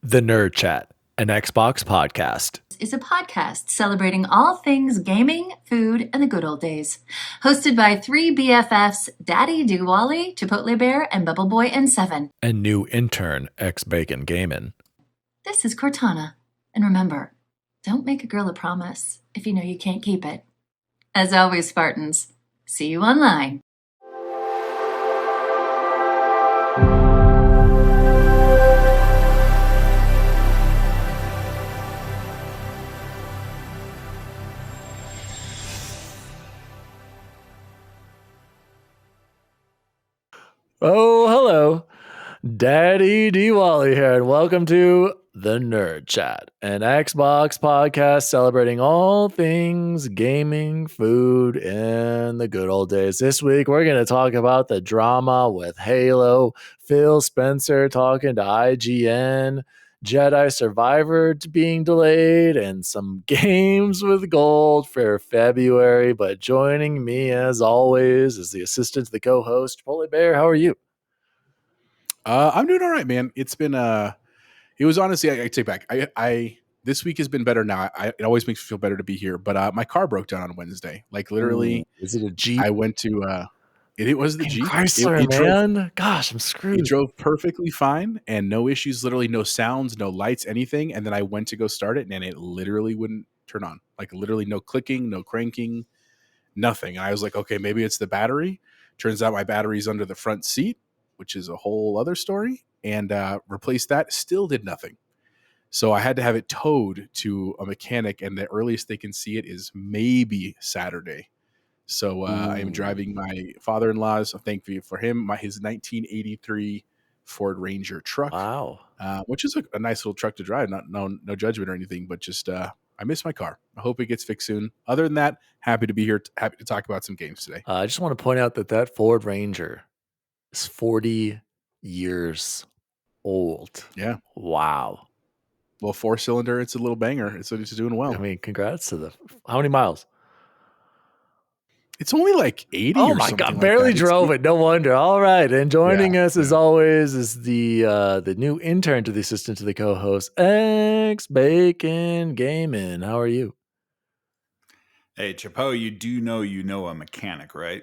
The Nerd Chat, an Xbox podcast. Is a podcast celebrating all things gaming, food, and the good old days. Hosted by three BFFs, Daddy Diwali, Chipotle Bear, and Bubble Boy and Seven. And new intern, X-Bacon Gamin'. This is Cortana. And remember, don't make a girl a promise if you know you can't keep it. As always, Spartans, see you online. Oh, hello. Daddy Diwali here, and welcome to The Nerd Chat, an Xbox podcast celebrating all things gaming, food, and the good old days. This week, we're going to talk about the drama with Halo, Phil Spencer talking to IGN, Jedi Survivor being delayed, and some games with gold for February. But joining me, as always, is the assistant to the co-host, Chipotle Bear. How are you? I'm doing all right, man. It's been it was honestly, I take back. I this week has been better now. It always makes me feel better to be here. But my car broke down on Wednesday. Like literally, is it a Jeep? I went to it was the Jeep. Chrysler, it man. Drove, gosh, I'm screwed. It drove perfectly fine and no issues. Literally, no sounds, no lights, anything. And then I went to go start it, and it literally wouldn't turn on. Like literally, no clicking, no cranking, nothing. And I was like, okay, maybe it's the battery. Turns out my battery's under the front seat, which is a whole other story, and replaced that, still did nothing. So I had to have it towed to a mechanic, and the earliest they can see it is maybe Saturday. So I am driving my father-in-law's, thank you for him, his 1983 Ford Ranger truck. Wow. Which is a nice little truck to drive, no judgment or anything, but just I miss my car. I hope it gets fixed soon. Other than that, happy to be here, happy to talk about some games today. I just want to point out that Ford Ranger is 40 years old. Yeah. Wow. Well, 4-cylinder, it's a little banger. It's doing well. I mean, congrats to how many miles? It's only like 80 oh or my something. God, like barely that. drove it. No wonder. All right. And joining us as always is the new intern to the assistant to the co-host, X-Bacon Gamin'. How are you? Hey, Chapo, you know a mechanic, right?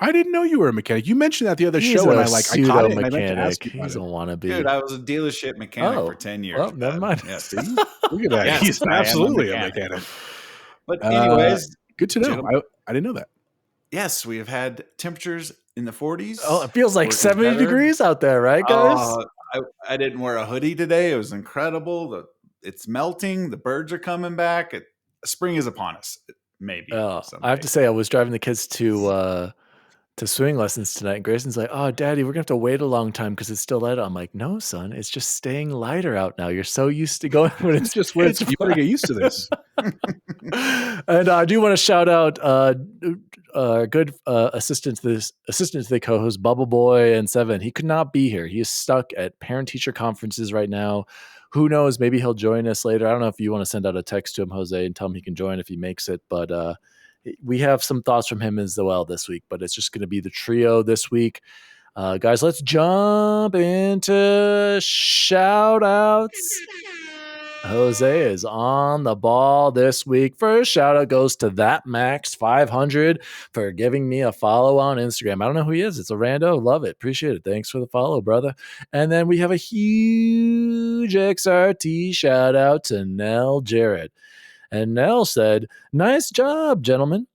I didn't know you were a mechanic. You mentioned that the other show, and I caught it, and I meant to ask you about He's a wannabe. Dude, I was a dealership mechanic for 10 years. Well, never mind. Yeah, see? Look at that. Yes, He's absolutely a mechanic. But anyways, good to know. I didn't know that. Yes, we have had temperatures in the 40s. Oh, it feels like 70 degrees out there, right, guys? I didn't wear a hoodie today. It was incredible. It's melting. The birds are coming back. Spring is upon us. Maybe. I have to say, I was driving the kids to swimming lessons tonight, and Grayson's like, "Oh, Daddy, we're gonna have to wait a long time because it's still light out." I'm like, "No, son, it's just staying lighter out now. You're so used to going when it's just when you better get used to this." And I do want to shout out good assistant to the co-host, Bubble Boy and Seven. He could not be here. He is stuck at parent-teacher conferences right now. Who knows? Maybe he'll join us later. I don't know if you want to send out a text to him, Jose, and tell him he can join if he makes it. But we have some thoughts from him as well this week. But it's just going to be the trio this week. Guys, let's jump into shout-outs. Jose is on the ball this week. First shout out goes to that Max500 for giving me a follow on Instagram. I don't know who he is. It's a rando. Love it. Appreciate it. Thanks for the follow, brother. And then we have a huge XRT shout out to Nell Jarrett. And Nell said, "Nice job, gentlemen.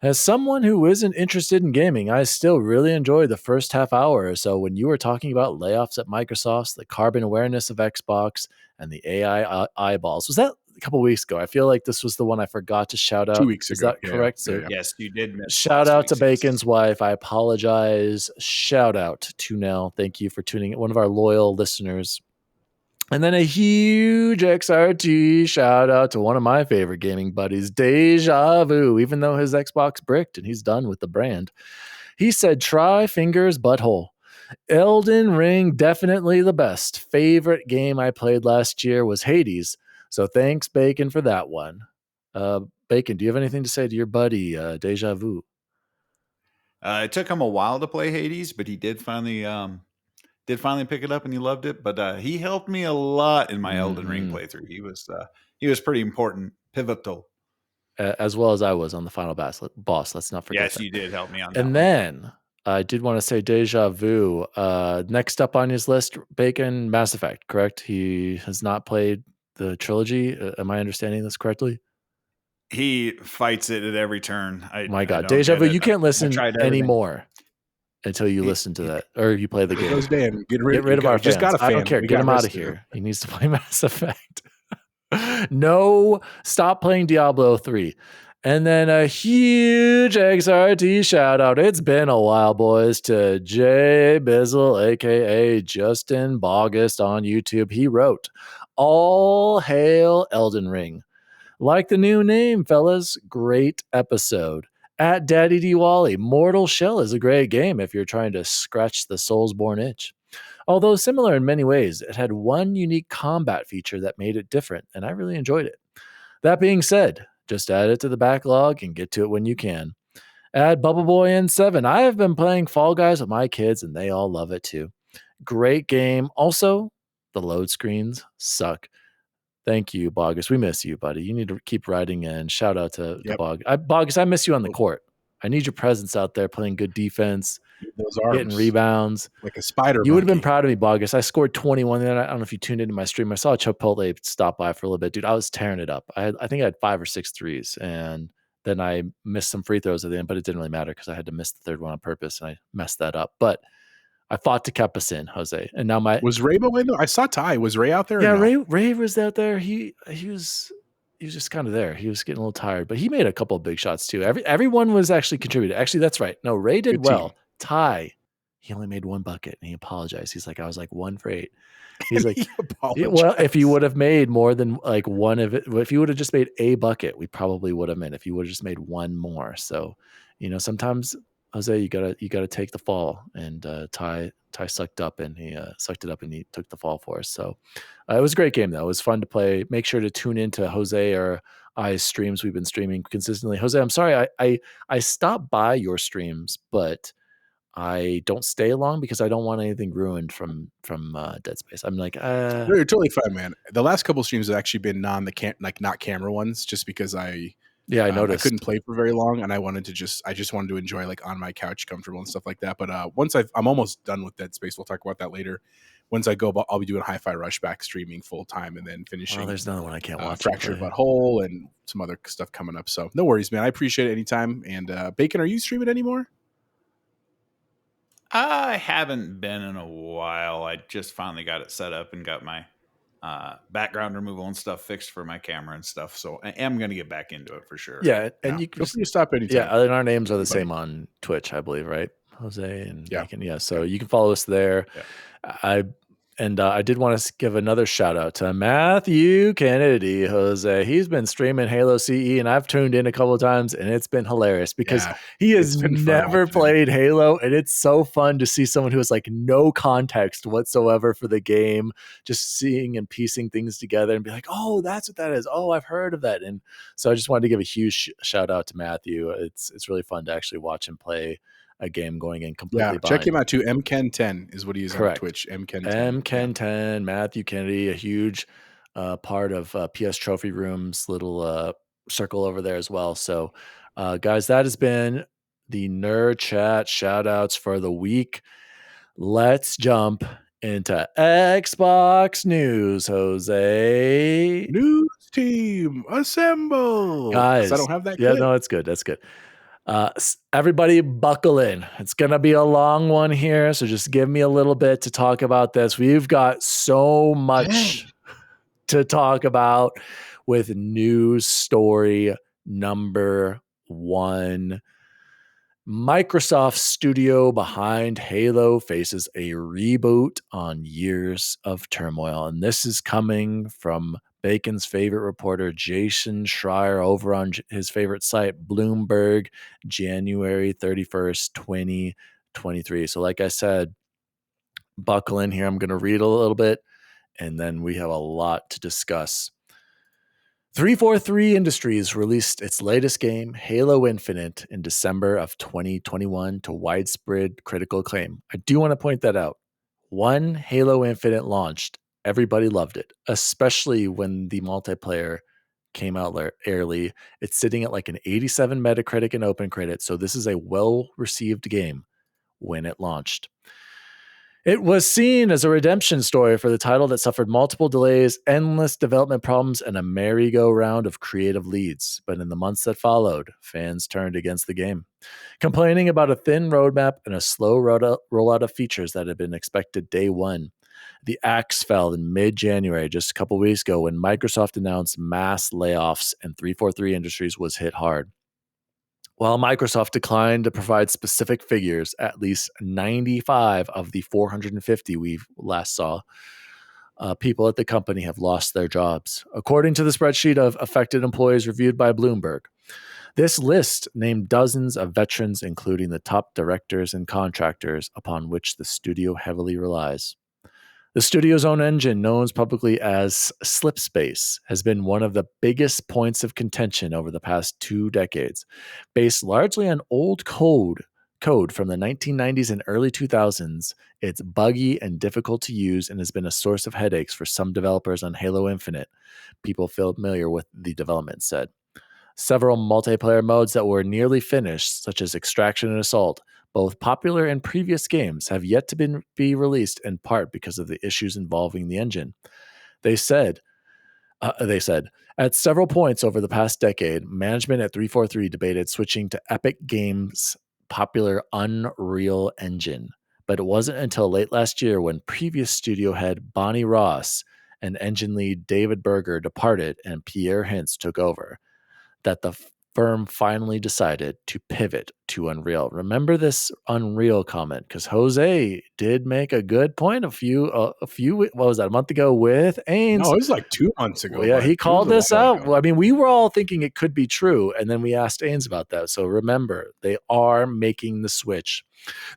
As someone who isn't interested in gaming, I still really enjoyed the first half hour or so when you were talking about layoffs at Microsoft, the carbon awareness of Xbox, and the AI eyeballs." Was that a couple weeks ago? I feel like this was the one I forgot to shout out. 2 weeks ago. Is that correct? Yeah. So, yes, you did miss. Shout out to Bacon's wife. I apologize. Shout out to Nell. Thank you for tuning in. One of our loyal listeners. And then a huge XRT shout out to one of my favorite gaming buddies, Deja Vu, even though his Xbox bricked and he's done with the brand. He said, "Try fingers butthole. Elden Ring, definitely the best. Favorite game I played last year was Hades. So thanks, Bacon, for that one." Bacon, do you have anything to say to your buddy, Deja Vu? It took him a while to play Hades, but he did finally did finally pick it up and he loved it, but he helped me a lot in my Elden Ring playthrough. He was pretty important, pivotal. As well as I was on the final boss. Let's not forget Yes, that. you did help me on that And one. then I did want to say deja vu. Next up on his list, Bacon, Mass Effect, correct? He has not played the trilogy. Am I understanding this correctly? He fights it at every turn. My God, I don't deja get vu. it. You can't I listen tried everything. anymore until you listen to that or you play the There game. goes Dan. Get rid of our fans. Just got a fan. I don't care. We Get got him out of rest of here. He needs to play Mass Effect. No, stop playing Diablo 3. And then a huge XRT shout out. It's been a while, boys, to Jay Bizzle, aka Justin Boggist on YouTube. He wrote, "All hail Elden Ring. Like the new name, fellas. Great episode. At Daddy Diwali, Mortal Shell is a great game if you're trying to scratch the Soulsborne itch. Although similar in many ways, it had one unique combat feature that made it different, and I really enjoyed it. That being said, just add it to the backlog and get to it when you can. Add Bubble Boy in 7. I have been playing Fall Guys with my kids, and they all love it too. Great game. Also, the load screens suck. Thank you, Bogus. We miss you, buddy. You need to keep writing in. Shout out to Bogus. Bogus, I miss you on the court. I need your presence out there playing good defense, those arms, getting rebounds. Like a spider. You would have been proud of me, Bogus. I scored 21. Then I don't know if you tuned into my stream. I saw Chipotle stop by for a little bit. Dude, I was tearing it up. I think I had 5 or 6 threes, and then I missed some free throws at the end, but it didn't really matter because I had to miss the third one on purpose, and I messed that up. But I fought to keep us in, Jose. And now was Raybo in there? I saw Ty. Was Ray out there? Yeah, no? Ray was out there. He was just kind of there. He was getting a little tired, but he made a couple of big shots too. Everyone was actually contributing. Actually, that's right. No, Ray did good well. Team. Ty, he only made 1 bucket and he apologized. He's like, I was like 1 for 8. He's like, well, if you would have made more than like one of it, if you would have just made a bucket, we probably would have been. If you would have just made 1 more. So, sometimes Jose, you gotta take the fall, and Ty sucked it up and he took the fall for us. So it was a great game though. It was fun to play. Make sure to tune into Jose or I's streams. We've been streaming consistently. Jose, I'm sorry, I stopped by your streams, but I don't stay long because I don't want anything ruined from Dead Space. I'm like, you're totally fine, man. The last couple streams have actually been not camera ones, just because I noticed I couldn't play for very long, and I just wanted to enjoy like on my couch, comfortable and stuff like that. But once I'm almost done with Dead Space. We'll talk about that later. Once I go, I'll be doing Hi-Fi Rush back streaming full time, and then finishing. There's another one I can't watch. Fractured Butthole and some other stuff coming up. So no worries, man. I appreciate it anytime. And Bacon, are you streaming anymore? I haven't been in a while. I just finally got it set up and got my background removal and stuff fixed for my camera and stuff. So I am going to get back into it for sure. Yeah, and you can stop anytime. Yeah, and our names are the same on Twitch, I believe, right? Jose and Bacon. Yeah, so you can follow us there. Yeah. I did want to give another shout out to Matthew Kennedy, Jose. He's been streaming Halo CE, and I've tuned in a couple of times, and it's been hilarious because he has never played Halo, and it's so fun to see someone who has like no context whatsoever for the game, just seeing and piecing things together and be like, oh, that's what that is. Oh, I've heard of that. And so I just wanted to give a huge shout out to Matthew. It's really fun to actually watch him play a game going in completely blind. Check him out too. MKen10 is what he is on Twitch. MKen10, Matthew Kennedy, a huge part of PS Trophy Room's little circle over there as well. So, guys, that has been the Nerd Chat shoutouts for the week. Let's jump into Xbox news, Jose. News team, assemble. Guys, I don't have that. Yeah, no, it's good. That's good. Everybody buckle in. It's going to be a long one here, so just give me a little bit to talk about this. We've got so much to talk about with news story number 1. Microsoft studio behind Halo faces a reboot on years of turmoil. And this is coming from Bacon's favorite reporter, Jason Schreier, over on his favorite site, Bloomberg, January 31st, 2023. So like I said, buckle in here. I'm going to read a little bit, and then we have a lot to discuss. 343 Industries released its latest game, Halo Infinite, in December of 2021 to widespread critical acclaim. I do want to point that out. When Halo Infinite launched, everybody loved it, especially when the multiplayer came out early. It's sitting at like an 87 Metacritic and OpenCritic, so this is a well-received game when it launched. It was seen as a redemption story for the title that suffered multiple delays, endless development problems, and a merry-go-round of creative leads. But in the months that followed, fans turned against the game, complaining about a thin roadmap and a slow rollout of features that had been expected day one. The axe fell in mid-January, just a couple weeks ago, when Microsoft announced mass layoffs and 343 Industries was hit hard. While Microsoft declined to provide specific figures, at least 95 of the 450 we last saw people at the company have lost their jobs, according to the spreadsheet of affected employees reviewed by Bloomberg. This list named dozens of veterans, including the top directors and contractors upon which the studio heavily relies. The studio's own engine, known publicly as Slipspace, has been one of the biggest points of contention over the past 2 decades. Based largely on old code from the 1990s and early 2000s, it's buggy and difficult to use and has been a source of headaches for some developers on Halo Infinite. People familiar with the development said. Several multiplayer modes that were nearly finished, such as Extraction and Assault, both popular in previous games, have yet to be released in part because of the issues involving the engine. They said, at several points over the past decade, management at 343 debated switching to Epic Games' popular Unreal Engine. But it wasn't until late last year when previous studio head Bonnie Ross and engine lead David Berger departed and Pierre Hintz took over that the firm finally decided to pivot to Unreal. Remember this Unreal comment, because Jose did make a good point a few what was that, a month ago with Ains? No, it was like 2 months ago. Well, yeah, he called this out. Well, I mean, we were all thinking it could be true, and then we asked Ains about that. So remember, they are making the switch.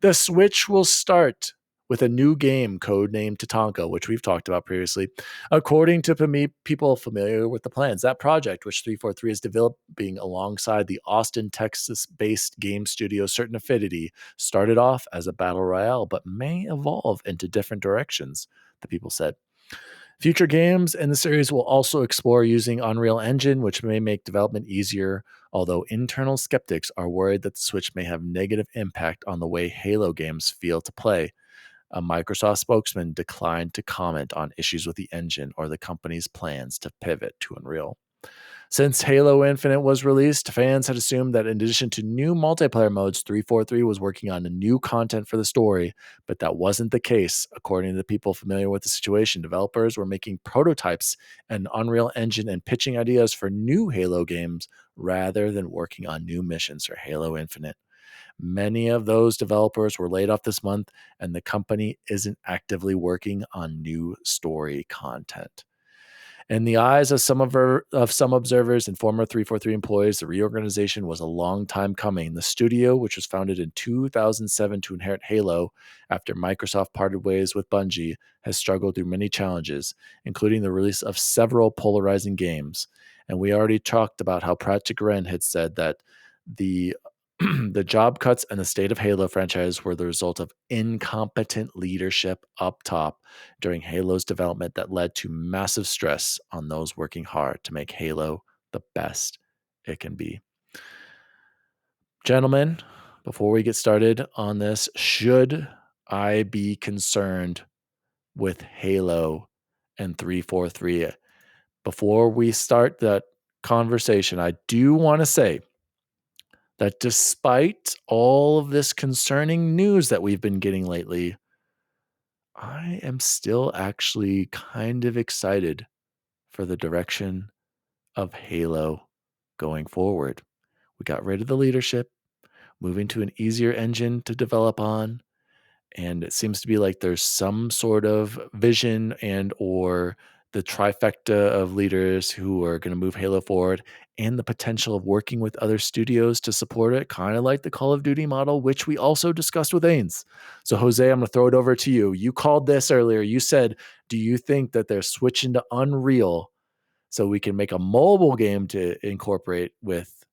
The switch will start with a new game codenamed Tatanka, which we've talked about previously. According to people familiar with the plans, that project, which 343 is developing alongside the Austin, Texas-based game studio Certain Affinity, started off as a battle royale, but may evolve into different directions, the people said. Future games in the series will also explore using Unreal Engine, which may make development easier, although internal skeptics are worried that the Switch may have negative impact on the way Halo games feel to play. A Microsoft spokesman declined to comment on issues with the engine or the company's plans to pivot to Unreal. Since Halo Infinite was released, fans had assumed that in addition to new multiplayer modes, 343 was working on new content for the story, but that wasn't the case. According to the people familiar with the situation, developers were making prototypes and Unreal Engine and pitching ideas for new Halo games rather than working on new missions for Halo Infinite. Many of those developers were laid off this month, and the company isn't actively working on new story content. In the eyes of some observers and former 343 employees, the reorganization was a long time coming. The studio, which was founded in 2007 to inherit Halo after Microsoft parted ways with Bungie, has struggled through many challenges, including the release of several polarizing games. And we already talked about how Pratik Ren had said that the the job cuts and the state of Halo franchise were the result of incompetent leadership up top during Halo's development that led to massive stress on those working hard to make Halo the best it can be. Gentlemen, before we get started on this, should I be concerned with Halo and 343? Before we start that conversation, I do want to say that despite all of this concerning news that we've been getting lately, I am still actually kind of excited for the direction of Halo going forward. We got rid of the leadership, moving to an easier engine to develop on, and it seems to be like there's some sort of vision and or the trifecta of leaders who are going to move Halo forward, and the potential of working with other studios to support it, kind of like the Call of Duty model, which we also discussed with Ains. So Jose, I'm going to throw it over to you. You called this earlier. You said, do you think that they're switching to Unreal so we can make a mobile game to incorporate with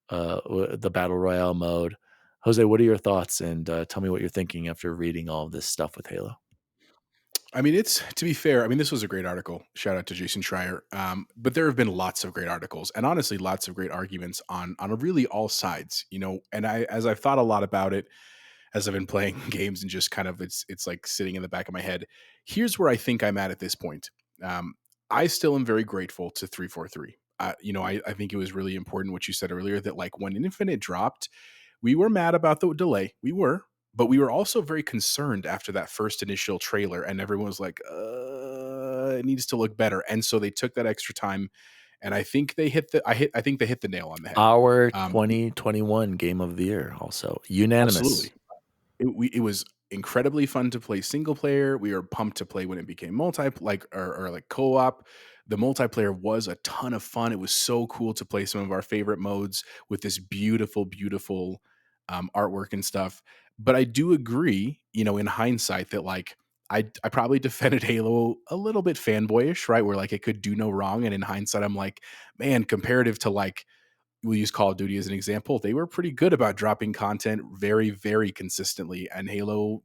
the Battle Royale mode? Jose, what are your thoughts? And tell me what you're thinking after reading all of this stuff with Halo. I mean, it's to be fair. I mean, this was a great article. Shout out to Jason Schreier. But there have been lots of great articles, and honestly, lots of great arguments on really all sides. And as I've thought a lot about it, as I've been playing games, and just kind of it's like sitting in the back of my head. Here's where I think I'm at this point. Um, I still am very grateful to 343. I think it was really important what you said earlier, that like when Infinite dropped, we were mad about the delay. We were, but we were also very concerned after that first initial trailer, and everyone was like, it needs to look better. And so they took that extra time, and I think they hit I think they hit the nail on the head. Our Um, 2021 game of the year, also unanimous. Absolutely. It was incredibly fun to play single player. We were pumped to play when it became like co-op. The multiplayer was a ton of fun. It was so cool to play some of our favorite modes with this beautiful, beautiful artwork and stuff. But I do agree, in hindsight, that like I probably defended Halo a little bit fanboyish, right? Where like it could do no wrong. And in hindsight, I'm like, man, comparative to like, we'll use Call of Duty as an example. They were pretty good about dropping content very, very consistently, and Halo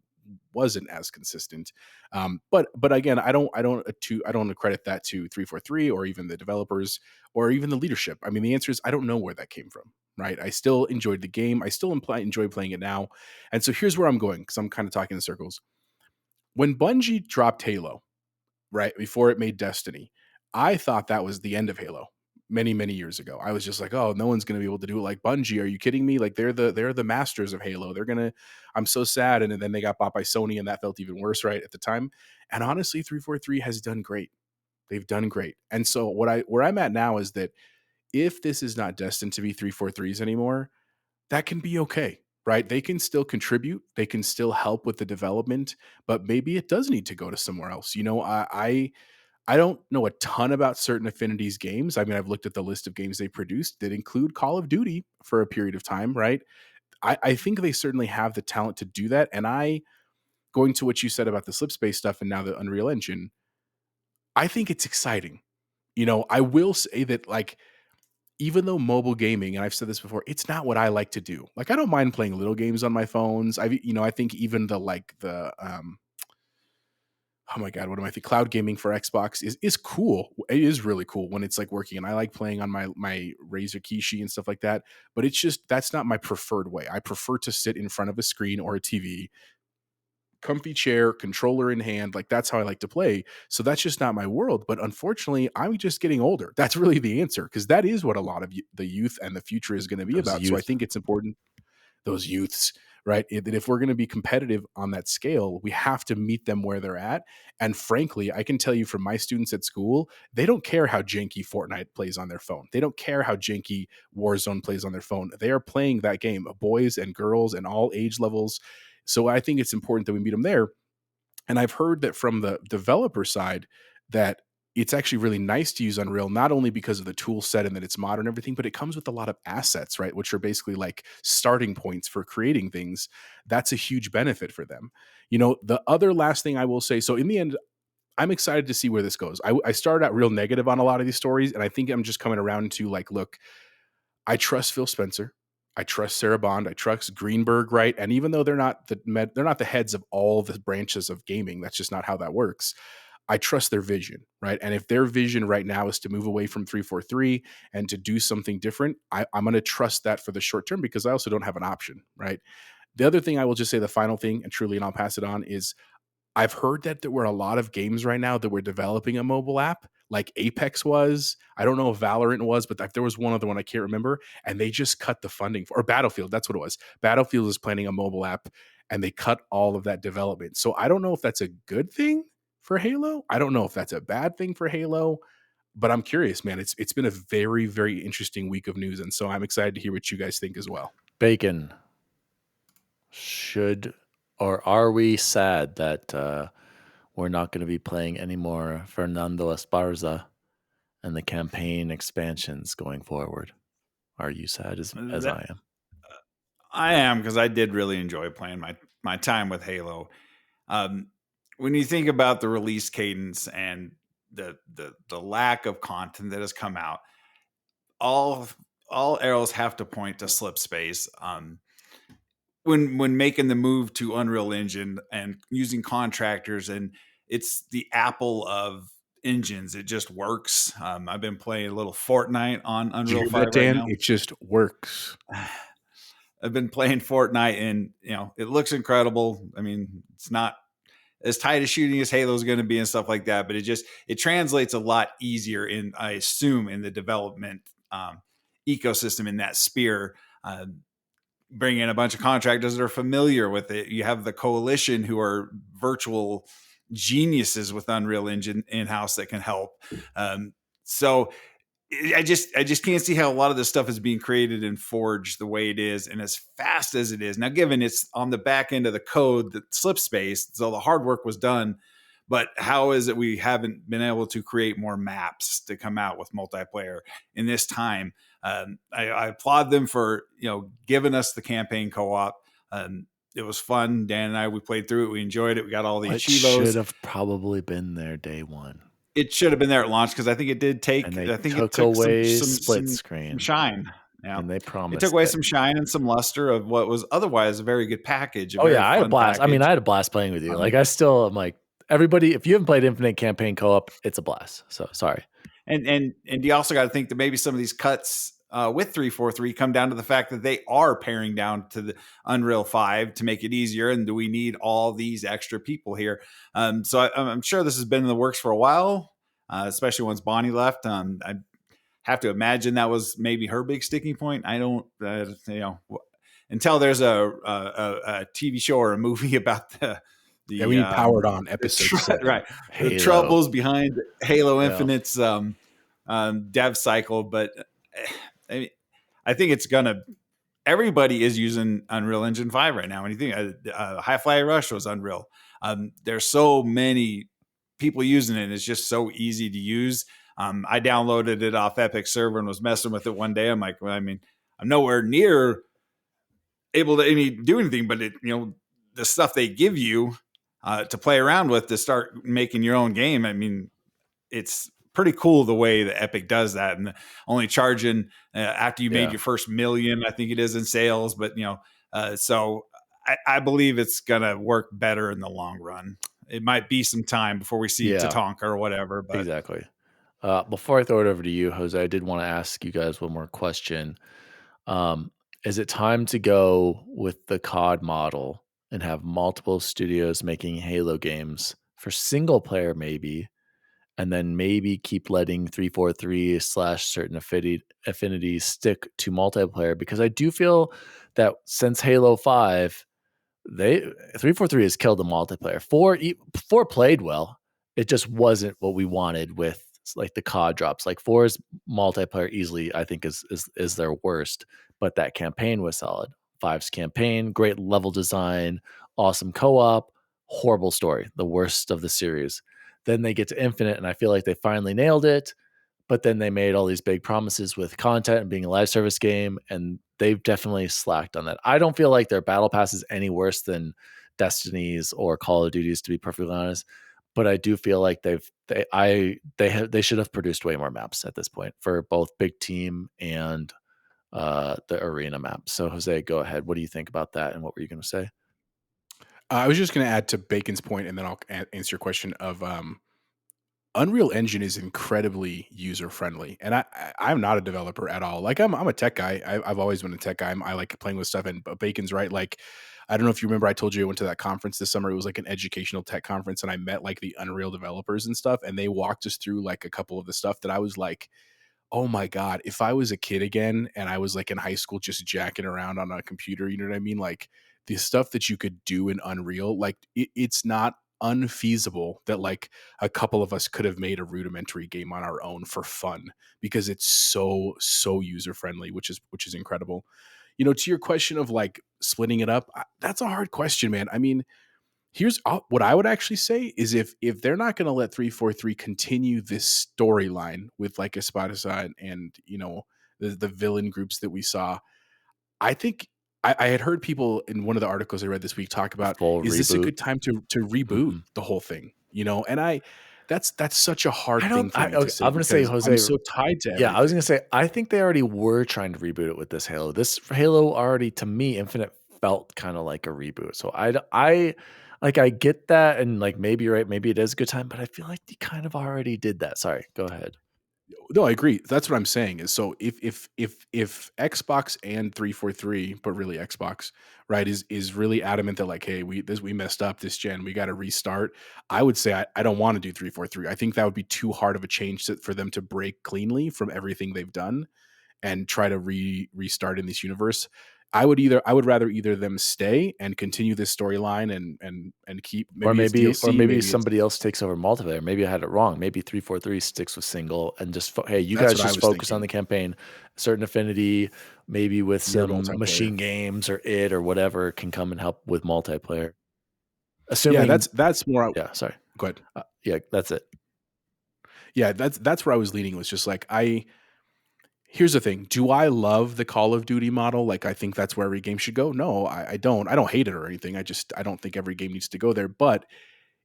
wasn't as consistent. But again, I don't credit that to 343 or even the developers or even the leadership. I mean, the answer is I don't know where that came from. Right? I still enjoyed the game. I still enjoy playing it now. And so here's where I'm going, because I'm kind of talking in circles. When Bungie dropped Halo, right before it made Destiny, I thought that was the end of Halo many, many years ago. I was just like, oh, no one's going to be able to do it like Bungie. Are you kidding me? Like they're the masters of Halo. I'm so sad. And then they got bought by Sony, and that felt even worse right at the time. And honestly, 343 has done great. They've done great. And so where I'm at now is that if this is not destined to be 343s anymore, that can be okay. Right? They can still contribute. They can still help with the development, but maybe it does need to go to somewhere else. I don't know a ton about certain Affinity's games. I mean, I've looked at the list of games they produced that include Call of Duty for a period of time, right? I think they certainly have the talent to do that. And going to what you said about the Slipspace stuff and now the Unreal Engine, I think it's exciting. I will say that, like, even though mobile gaming, and I've said this before, it's not what I like to do. Like, I don't mind playing little games on my phones. I think even oh my god, what am I thinking? Cloud gaming for Xbox is cool. It is really cool when it's like working, and I like playing on my Razer Kishi and stuff like that. But it's just that's not my preferred way. I prefer to sit in front of a screen or a TV, comfy chair, controller in hand. Like that's how I like to play. So that's just not my world. But unfortunately, I'm just getting older. That's really the answer, because that is what a lot of the youth and the future is going to be Those about. So I youth. think it's important, those youths, right? That if we're going to be competitive on that scale, we have to meet them where they're at. And frankly, I can tell you from my students at school, they don't care how janky Fortnite plays on their phone. They don't care how janky Warzone plays on their phone. They are playing that game, boys and girls and all age levels. So I think it's important that we meet them there. And I've heard that from the developer side that it's actually really nice to use Unreal, not only because of the tool set and that it's modern and everything, but it comes with a lot of assets, right? Which are basically like starting points for creating things. That's a huge benefit for them. The other last thing I will say, so in the end, I'm excited to see where this goes. I started out real negative on a lot of these stories, and I think I'm just coming around to like, look, I trust Phil Spencer. I trust Sarah Bond. I trust Greenberg, right? And even though they're not the heads of all the branches of gaming, that's just not how that works. I trust their vision, right? And if their vision right now is to move away from 343 and to do something different, I'm going to trust that for the short term, because I also don't have an option, right? The other thing I will just say, the final thing, and truly, and I'll pass it on, is I've heard that there were a lot of games right now that were developing a mobile app, like Apex was. I don't know if Valorant was, but there was one other one I can't remember, and they just cut the funding for, or Battlefield, that's what it was. Battlefield is planning a mobile app, and they cut all of that development. So I don't know if that's a good thing for Halo. I don't know if that's a bad thing for Halo, but I'm curious, man. It's been a very, very interesting week of news, and so I'm excited to hear what you guys think as well. Bacon. Are we sad that we're not going to be playing any more Fernando Esparza and the campaign expansions going forward? Are you sad as I am? I am, because I did really enjoy playing my time with Halo. When you think about the release cadence and the lack of content that has come out, all arrows have to point to Slipspace. When making the move to Unreal Engine and using contractors and it's the Apple of engines. It just works. I've been playing a little Fortnite on Did you Unreal hear 5 that, right Dan? now. It just works. I've been playing Fortnite, and it looks incredible. I mean, it's not as tight as shooting as Halo is going to be and stuff like that, but it translates a lot easier in, I assume, in the development ecosystem in that sphere. Bring in a bunch of contractors that are familiar with it. You have the coalition who are virtual geniuses with Unreal Engine in-house that can help. So I just can't see how a lot of this stuff is being created and forged the way it is and as fast as it is. Now, given it's on the back end of the code, the slip space, so the hard work was done. But how is it we haven't been able to create more maps to come out with multiplayer in this time? I applaud them for giving us the campaign co-op. It was fun. Dan and we played through it. We enjoyed it. We got all the It achievos. should have probably been there day one. It should have been there at launch because I think it did take. And they I think took it took away some split screen. some shine. Yeah. And they It promised took away some shine and some luster of what was otherwise a very good package. Oh yeah, I had a blast. I mean, I had a blast playing with you. Like I still am like everybody. If you haven't played Infinite Campaign Co-op, it's a blast. So sorry. And you also got to think that maybe some of these cuts with 343 come down to the fact that they are paring down to the Unreal 5 to make it easier. And do we need all these extra people here? So I'm sure this has been in the works for a while, especially once Bonnie left. I have to imagine that was maybe her big sticking point. I don't, until there's a TV show or a movie about the we need Powered On episode 7. Right. Halo. The troubles behind Halo Yeah. Infinite's dev cycle. But I think it's everybody is using Unreal Engine 5 right now. When you think Hi-Fi Rush was Unreal. There's so many people using it. And it's just so easy to use. I downloaded it off Epic server and was messing with it one day. I'm like, well, I mean, I'm nowhere near able to do anything, but the stuff they give you to play around with to start making your own game. I mean, it's pretty cool the way that Epic does that, and only charging after you made your first million, I think it is, in sales. But so I believe it's gonna work better in the long run. It might be some time before we see Tatanka or whatever. But exactly. Before I throw it over to you, Jose, I did want to ask you guys one more question. Is it time to go with the COD model and have multiple studios making Halo games for single player maybe, and then maybe keep letting 343 / certain affinities stick to multiplayer? Because I do feel that since Halo 5, 343 has killed the multiplayer. 4 played well. It just wasn't what we wanted with like the COD drops. Like 4's multiplayer easily, I think, is their worst, but that campaign was solid. 5's campaign, great level design, awesome co-op, horrible story, the worst of the series. Then they get to Infinite, and I feel like they finally nailed it. But then they made all these big promises with content and being a live service game, and they've definitely slacked on that. I don't feel like their battle pass is any worse than Destiny's or Call of Duty's, to be perfectly honest. But I do feel like they should have produced way more maps at this point for both Big Team and the arena map. So Jose, go ahead. What do you think about that? And what were you going to say? I was just going to add to Bacon's point, and then I'll answer your question of Unreal Engine is incredibly user friendly, and I'm not a developer at all. Like I'm a tech guy. I've always been a tech guy. I like playing with stuff. And Bacon's right. Like I don't know if you remember, I told you I went to that conference this summer. It was like an educational tech conference, and I met like the Unreal developers and stuff, and they walked us through like a couple of the stuff that I was like, oh my God, if I was a kid again and I was like in high school just jacking around on a computer, you know what I mean? Like the stuff that you could do in Unreal, like it's not unfeasible that like a couple of us could have made a rudimentary game on our own for fun because it's so user friendly, which is incredible. To your question of like splitting it up, that's a hard question, man. I mean, here's what I would actually say is if they're not going to let 343 continue this storyline with like Esparza and the villain groups that we saw, I think I had heard people in one of the articles I read this week talk about, is this a good time to reboot the whole thing? And that's such a hard thing for me to say. I'm going to say, Jose, I'm so tied to everything. Yeah, I was going to say, I think they already were trying to reboot it with this Halo. This Halo already, to me, Infinite felt kind of like a reboot. So like I get that, and like maybe you're right, maybe it is a good time, but I feel like you kind of already did that. Sorry, go ahead. No, I agree. That's what I'm saying is so if Xbox and 343, but really Xbox, right, is really adamant that like, hey, we messed up this gen, we got to restart. I would say I don't want to do 343. I think that would be too hard of a change for them to break cleanly from everything they've done and try to restart in this universe. I would rather either them stay and continue this storyline and keep maybe it's Or DLC, maybe maybe it's somebody else takes over multiplayer. Maybe I had it wrong. Maybe 343 sticks with single and just hey, you that's guys what I just was focus on thinking. the campaign. Certain affinity, maybe with Your some multiplayer. machine games or it or whatever can come and help with multiplayer. Yeah, Assuming, that's more. yeah, sorry, Go ahead. yeah, that's it. Yeah, that's where I was leaning. Was just like here's the thing. Do I love the Call of Duty model? Like I think that's where every game should go. No, I don't. I don't hate it or anything. I don't think every game needs to go there. But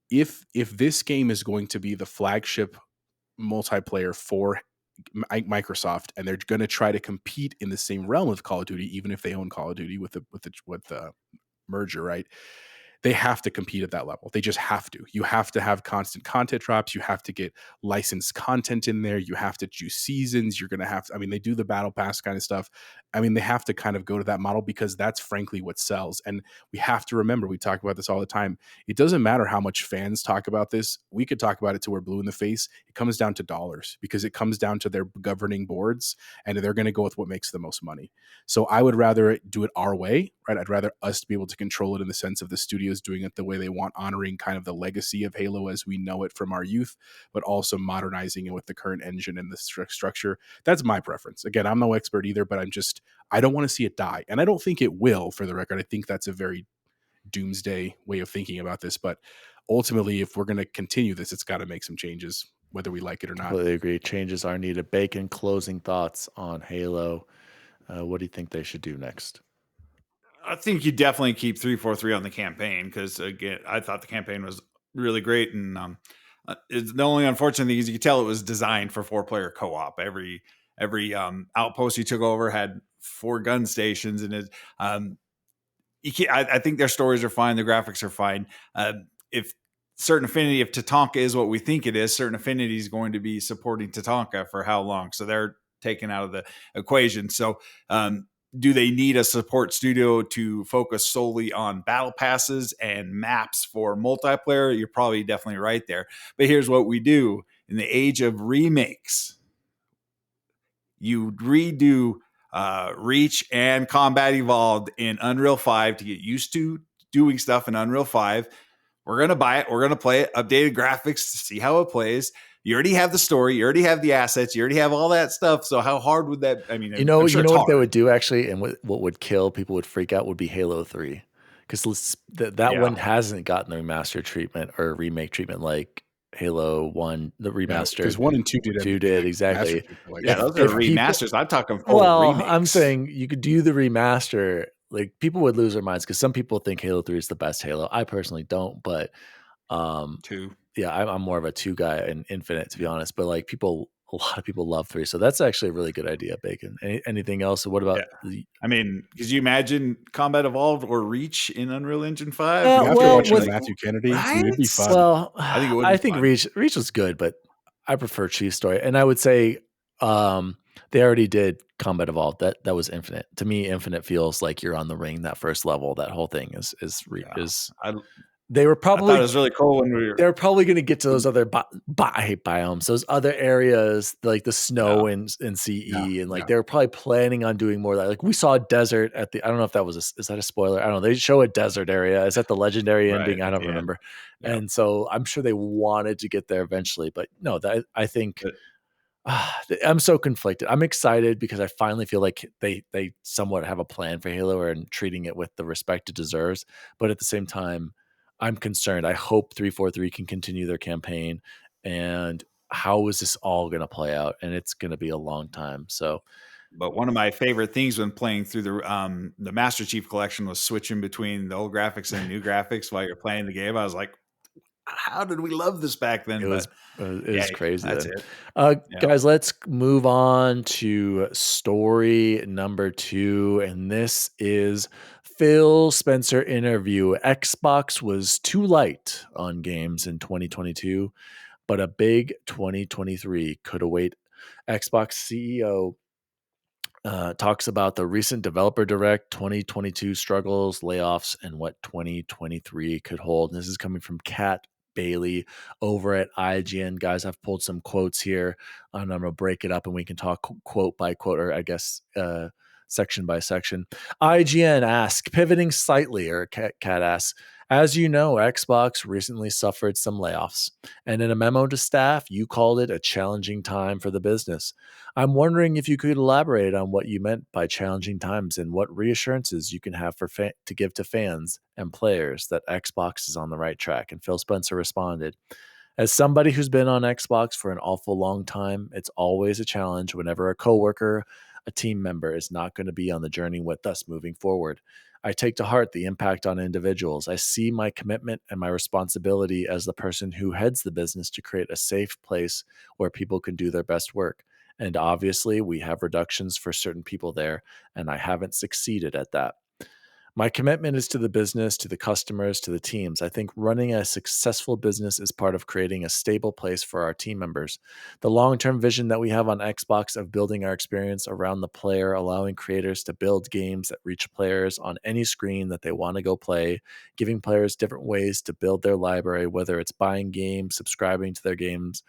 if this game is going to be the flagship multiplayer for Microsoft, and they're going to try to compete in the same realm of Call of Duty, even if they own Call of Duty with the merger, right? They have to compete at that level. They just have to. You have to have constant content drops. You have to get licensed content in there. You have to choose seasons. You're going to have to, I mean, they do the battle pass kind of stuff. I mean, they have to kind of go to that model because that's frankly what sells. And we have to remember, we talk about this all the time. It doesn't matter how much fans talk about this. We could talk about it till we're blue in the face. It comes down to dollars because it comes down to their governing boards and they're going to go with what makes the most money. So I would rather do it our way, right? I'd rather us be able to control it in the sense of the studios doing it the way they want, honoring kind of the legacy of Halo as we know it from our youth, but also modernizing it with the current engine and the structure. That's my preference. Again, I'm no expert either, but I don't want to see it die. And I don't think it will, for the record. I think that's a very doomsday way of thinking about this. But ultimately, if we're going to continue this, it's got to make some changes, whether we like it or not. Completely agree. Changes are needed. Bacon, closing thoughts on Halo. What do you think they should do next? I think you definitely keep 343 on the campaign because again, I thought the campaign was really great, and it's the only unfortunate thing is you could tell it was designed for 4-player co-op. Every outpost you took over had 4 gun stations, and I think their stories are fine, the graphics are fine. If certain affinity, if Tatanka is what we think it is, certain affinity is going to be supporting Tatanka for how long? So they're taken out of the equation. So do they need a support studio to focus solely on battle passes and maps for multiplayer? You're probably definitely right there. But here's what we do in the age of remakes. You redo Reach and Combat Evolved in Unreal 5 to get used to doing stuff in Unreal 5. We're going to buy it. We're going to play it, updated graphics to see how it plays. You already have the story. You already have the assets. You already have all that stuff. So how hard would that? I mean, You know, I'm sure you know it's what they hard. would do actually, and what would kill people would freak out would be Halo 3, because that one hasn't gotten the remaster treatment or remake treatment like Halo 1, the remastered. Because 1 and 2 did Two everything. did exactly. Like, Yeah, those are remasters. I'm talking full Well, remakes. I'm saying you could do the remaster. Like people would lose their minds because some people think Halo 3 is the best Halo. I personally don't, but 2. yeah, I'm more of a 2 guy in Infinite, to be honest. But like a lot of people love 3, so that's actually a really good idea, Bacon. Anything else? What about the? I mean, could you imagine Combat Evolved or Reach in Unreal Engine 5? after well, watching with- Matthew Kennedy, Right? it'd be fun. Well, I think it would I be think fun. Reach was good, but I prefer Chief Story, and I would say they already did Combat Evolved. That was Infinite. To me, Infinite feels like you're on the ring. That first level, that whole thing is. They were I thought probably it was really cool when we were. they're probably going to get to those other I hate biomes, those other areas like the snow in CE, and like they were probably planning on doing more of that. Like we saw a desert at the. I don't know if that was is that a spoiler? I don't know. They show a desert area. Is that the legendary ending? I don't remember. Yeah. And so I'm sure they wanted to get there eventually, but no, I think. I'm so conflicted. I'm excited because I finally feel like they somewhat have a plan for Halo and treating it with the respect it deserves. But at the same time, I'm concerned. I hope 343 can continue their campaign. And how is this all going to play out? And it's going to be a long time. So, but one of my favorite things when playing through the Master Chief Collection was switching between the old graphics and new graphics while you're playing the game. I was like, how did we love this back then? It was crazy. That's then. it. Guys, let's move on to story number 2. And this is Phil Spencer interview. Xbox was too light on games in 2022, but a big 2023 could await. Xbox CEO talks about the recent Developer Direct, 2022 struggles, layoffs, and what 2023 could hold. And this is coming from Kat Bailey over at IGN. Guys, I've pulled some quotes here, and I'm going to break it up and we can talk quote by quote, or I guess section by section. IGN asks, pivoting slightly, or Kat asks, as you know, Xbox recently suffered some layoffs, and in a memo to staff, you called it a challenging time for the business. I'm wondering if you could elaborate on what you meant by challenging times and what reassurances you can have to give to fans and players that Xbox is on the right track. And Phil Spencer responded, as somebody who's been on Xbox for an awful long time, it's always a challenge whenever a coworker, a team member is not going to be on the journey with us moving forward. I take to heart the impact on individuals. I see my commitment and my responsibility as the person who heads the business to create a safe place where people can do their best work. And obviously, we have reductions for certain people there, and I haven't succeeded at that. My commitment is to the business, to the customers, to the teams. I think running a successful business is part of creating a stable place for our team members. The long term vision that we have on Xbox of building our experience around the player, allowing creators to build games that reach players on any screen that they want to go play, giving players different ways to build their library, whether it's buying games, subscribing to their games,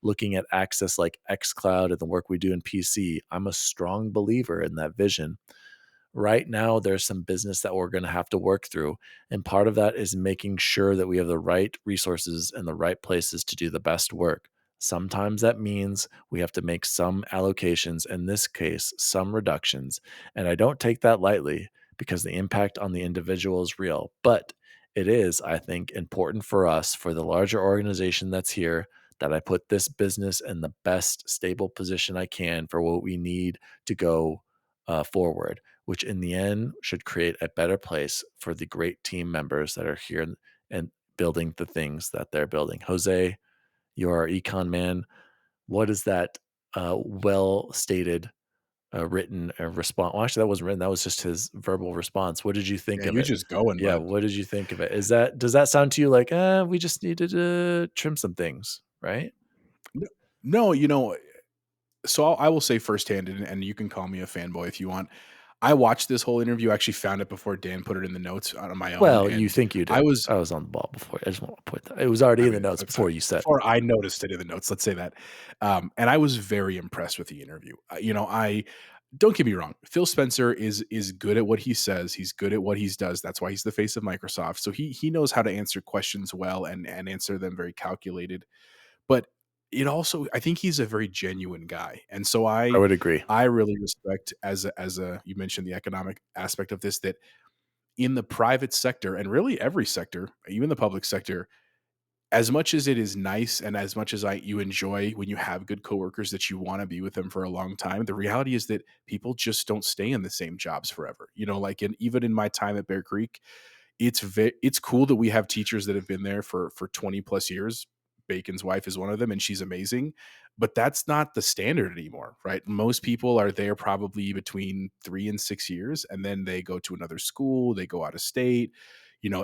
looking at access like xCloud and the work we do in PC. I'm a strong believer in that vision. Right now, there's some business that we're going to have to work through. And part of that is making sure that we have the right resources and the right places to do the best work. Sometimes that means we have to make some allocations, in this case, some reductions. And I don't take that lightly because the impact on the individual is real. But it is, I think, important for us, for the larger organization that's here, that I put this business in the best stable position I can for what we need to go forward, which in the end should create a better place for the great team members that are here and building the things that they're building. Jose, you're our econ man. What is that well stated, written response? Well, actually, that wasn't written. That was just his verbal response. What did you think Yeah, of you're it? just going, Yeah, bud. what did you think of it? Does that sound to you like, we just needed to trim some things, right? No, so I will say firsthand, and you can call me a fanboy if you want. I watched this whole interview. I actually found it before Dan put it in the notes on my own, Well, you and think you I did. was, I was on the ball before. I just want to point that. It was already I in the mean, notes before you said. before I noticed it in the notes. Let's say that, and I was very impressed with the interview. I don't get me wrong. Phil Spencer is good at what he says. He's good at what he does. That's why he's the face of Microsoft. So he knows how to answer questions well and answer them very calculated. But it also, I think he's a very genuine guy, and so I would agree. I really respect, as a you mentioned the economic aspect of this, that in the private sector and really every sector, even the public sector, as much as it is nice and as much as you enjoy when you have good coworkers that you want to be with them for a long time, the reality is that people just don't stay in the same jobs forever. Like even in my time at Bear Creek, it's cool that we have teachers that have been there for 20 plus years. Bacon's wife is one of them, and she's amazing. But that's not the standard anymore, right? Most people are there probably between 3 and 6 years, and then they go to another school, they go out of state.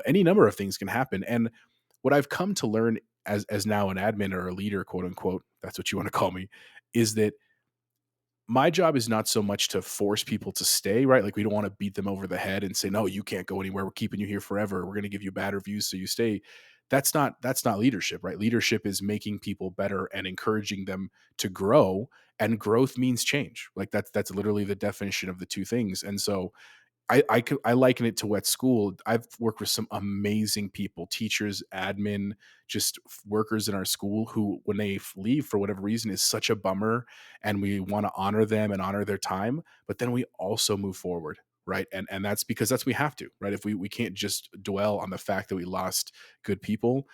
Any number of things can happen. And what I've come to learn as now an admin or a leader, quote unquote, that's what you want to call me, is that my job is not so much to force people to stay, right? Like we don't want to beat them over the head and say, no, you can't go anywhere. We're keeping you here forever. We're going to give you bad reviews so you stay. That's not leadership, right? Leadership is making people better and encouraging them to grow. And growth means change. Like that's literally the definition of the two things. And so I liken it to wet school. I've worked with some amazing people, teachers, admin, just workers in our school who, when they leave for whatever reason, is such a bummer. And we want to honor them and honor their time, but then we also move forward, right? And that's because we have to, right? If we can't just dwell on the fact that we lost good people.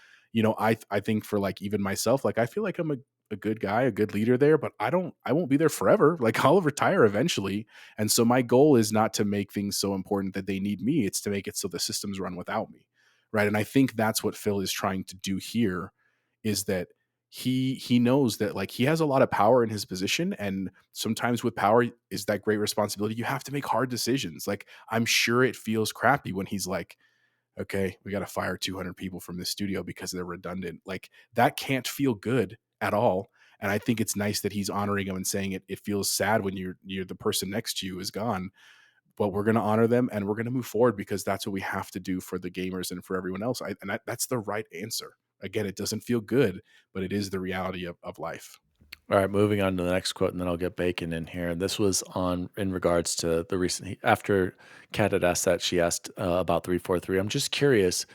I think for like even myself, like I feel like I'm a good guy, a good leader there, but I won't be there forever. Like I'll retire eventually. And so my goal is not to make things so important that they need me. It's to make it so the systems run without me. Right. And I think that's what Phil is trying to do here, is that he knows that like he has a lot of power in his position, and sometimes with power is that great responsibility. You have to make hard decisions. Like I'm sure it feels crappy when he's like, okay, we got to fire 200 people from this studio because they're redundant. Like that can't feel good at all. And I think it's nice that he's honoring them and saying it feels sad when you're the person next to you is gone, but we're going to honor them and we're going to move forward because that's what we have to do for the gamers and for everyone else. That's the right answer. Again, it doesn't feel good, but it is the reality of life. All right, moving on to the next quote, and then I'll get Bacon in here. And this was in regards to the recent. After Kat had asked that, she asked about 343. I'm just curious,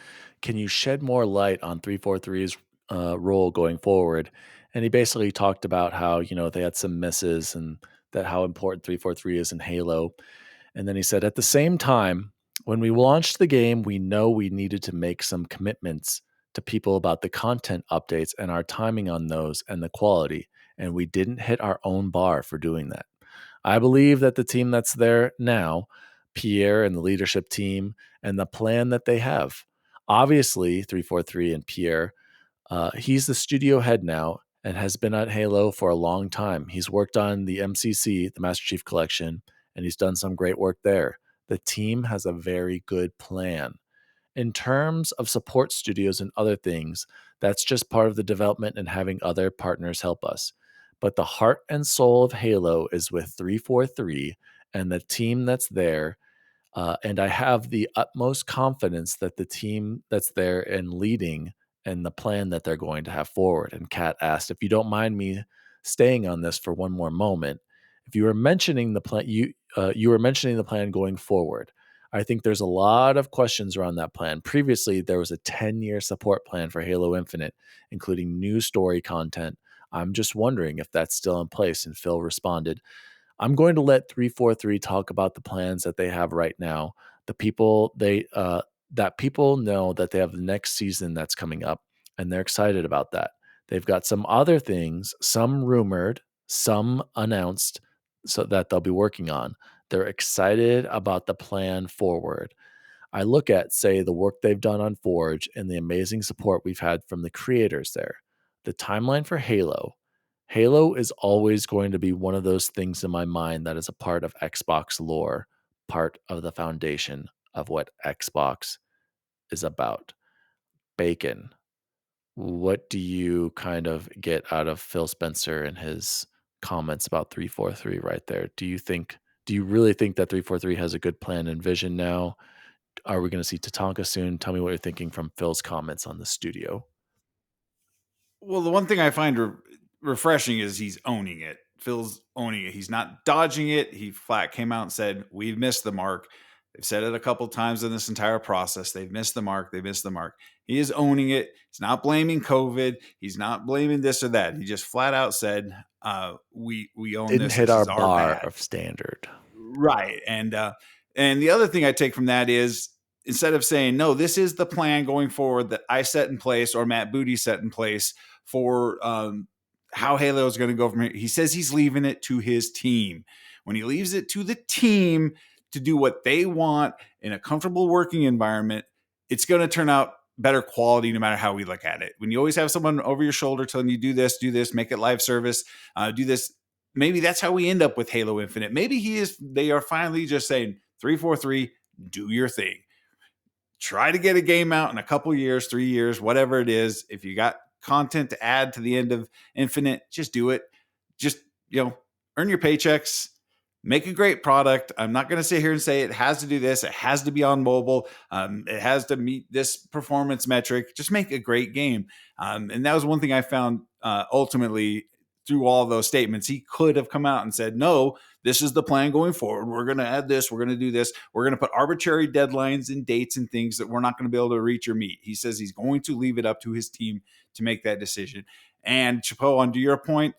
can you shed more light on 343's role going forward? And he basically talked about how they had some misses and that how important 343 is in Halo. And then he said, at the same time, when we launched the game, we know we needed to make some commitments to people about the content updates and our timing on those and the quality. And we didn't hit our own bar for doing that. I believe that the team that's there now, Pierre and the leadership team, and the plan that they have, obviously 343 and Pierre, he's the studio head now and has been at Halo for a long time. He's worked on the MCC, the Master Chief Collection, and he's done some great work there. The team has a very good plan. In terms of support studios and other things, that's just part of the development and having other partners help us. But the heart and soul of Halo is with 343 and the team that's there. And I have the utmost confidence that the team that's there and leading and the plan that they're going to have forward. And Kat asked, if you don't mind me staying on this for one more moment, if you were mentioning the plan, you were mentioning the plan going forward. I think there's a lot of questions around that plan. Previously, there was a 10-year support plan for Halo Infinite, including new story content. I'm just wondering if that's still in place. And Phil responded, I'm going to let 343 talk about the plans that they have right now. The people that people know that they have the next season that's coming up, and they're excited about that. They've got some other things, some rumored, some announced, so that they'll be working on. They're excited about the plan forward. I look at, say, the work they've done on Forge and the amazing support we've had from the creators there. The timeline for Halo. Halo is always going to be one of those things in my mind that is a part of Xbox lore, part of the foundation of what Xbox is about. Bacon. What do you kind of get out of Phil Spencer and his comments about 343 right there? Do you really think that 343 has a good plan and vision now? Are we going to see Tatanka soon? Tell me what you're thinking from Phil's comments on the studio. Well, the one thing I find refreshing is he's owning it. Phil's owning it. He's not dodging it. He flat came out and said, we've missed the mark. They've said it a couple times in this entire process. They've missed the mark. They missed the mark. He is owning it. He's not blaming COVID. He's not blaming this or that. He just flat out said, we own Didn't this. hit This our is our bar bad. of standard. Right. And the other thing I take from that is instead of saying, no, this is the plan going forward that I set in place or Matt Booty set in place for how Halo is going to go from here, he says he's leaving it to his team. When he leaves it to the team to do what they want in a comfortable working environment, it's going to turn out better quality no matter how we look at it. When you always have someone over your shoulder telling you do this, make it live service, do this. Maybe that's how we end up with Halo Infinite. Maybe they are finally just saying 343, do your thing. Try to get a game out in a couple years, 3 years, whatever it is. If you got content to add to the end of Infinite, just do it. Just, earn your paychecks, make a great product. I'm not going to sit here and say it has to do this. It has to be on mobile. It has to meet this performance metric. Just make a great game. And that was one thing I found ultimately through all those statements. He could have come out and said, no, this is the plan going forward. We're going to add this. We're going to do this. We're going to put arbitrary deadlines and dates and things that we're not going to be able to reach or meet. He says he's going to leave it up to his team to make that decision. And Chapeau, on to your point,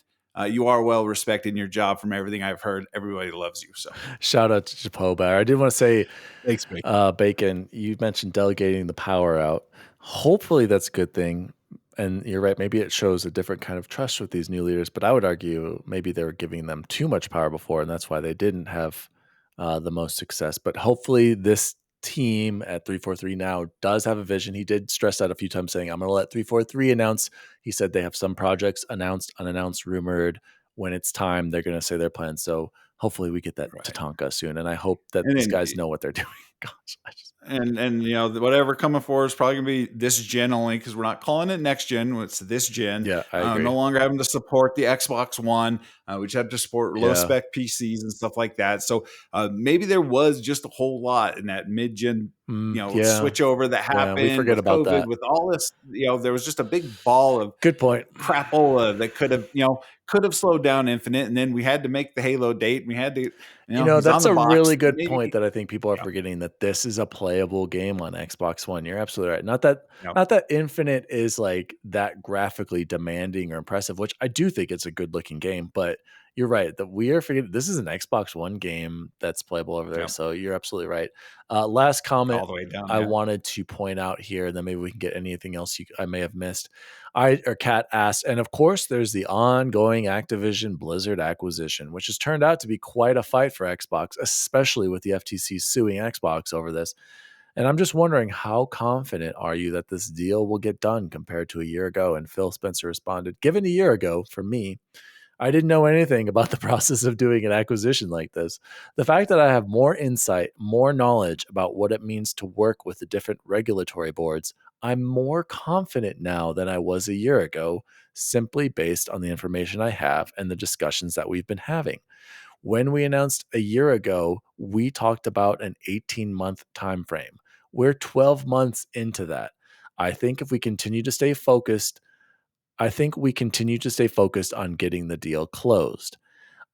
you are well respected in your job from everything I've heard. Everybody loves you. So shout out to Chapeau Bear. I did want to say, Thanks, Bacon. Bacon, you mentioned delegating the power out. Hopefully that's a good thing. And you're right, maybe it shows a different kind of trust with these new leaders, but I would argue maybe they were giving them too much power before, and that's why they didn't have the most success. But hopefully this team at 343 now does have a vision. He did stress that a few times, saying, I'm going to let 343 announce. He said they have some projects announced, unannounced, rumored. When it's time, they're going to say their plans. So hopefully we get that Right. Tatanka soon. And I hope that And these then, guys know what they're doing. Gosh, and whatever coming forward is probably gonna be this gen only, because we're not calling it next gen. It's this gen. yeah, I agree. No longer having to support the Xbox One. We just have to support low spec PCs and stuff like that. So maybe there was just a whole lot in that mid gen switch over that happened. we forget with about COVID, that. with all this. There was just a big ball of good point crapola that could have slowed down Infinite, and then we had to make the Halo date, and we had to he's that's on the a box. really good Maybe, point that I think people are forgetting, that this is a playable game on Xbox One. You're absolutely right. Not that Infinite is like that graphically demanding or impressive, which I do think it's a good looking game, but you're right that we are forgetting this is an Xbox One game that's playable over there. So you're absolutely right. Last comment all the way down. I wanted to point out here, and then maybe we can get anything else I may have missed. Kat asked, and of course, there's the ongoing Activision Blizzard acquisition, which has turned out to be quite a fight for Xbox, especially with the FTC suing Xbox over this. And I'm just wondering, how confident are you that this deal will get done compared to a year ago? And Phil Spencer responded, given a year ago, for me, I didn't know anything about the process of doing an acquisition like this. The fact that I have more insight, more knowledge about what it means to work with the different regulatory boards, I'm more confident now than I was a year ago, simply based on the information I have and the discussions that we've been having. When we announced a year ago, we talked about an 18-month time frame. We're 12 months into that. I think if we continue to stay focused, on getting the deal closed.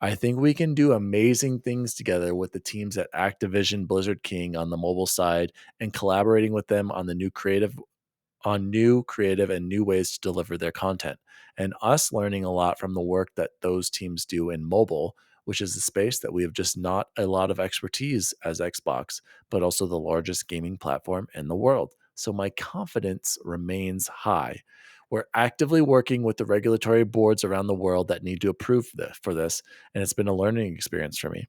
I think we can do amazing things together with the teams at Activision Blizzard King on the mobile side, and collaborating with them on new creative and new ways to deliver their content, and us learning a lot from the work that those teams do in mobile, which is a space that we have just not a lot of expertise as Xbox, but also the largest gaming platform in the world. So my confidence remains high. We're actively working with the regulatory boards around the world that need to approve for this, and it's been a learning experience for me.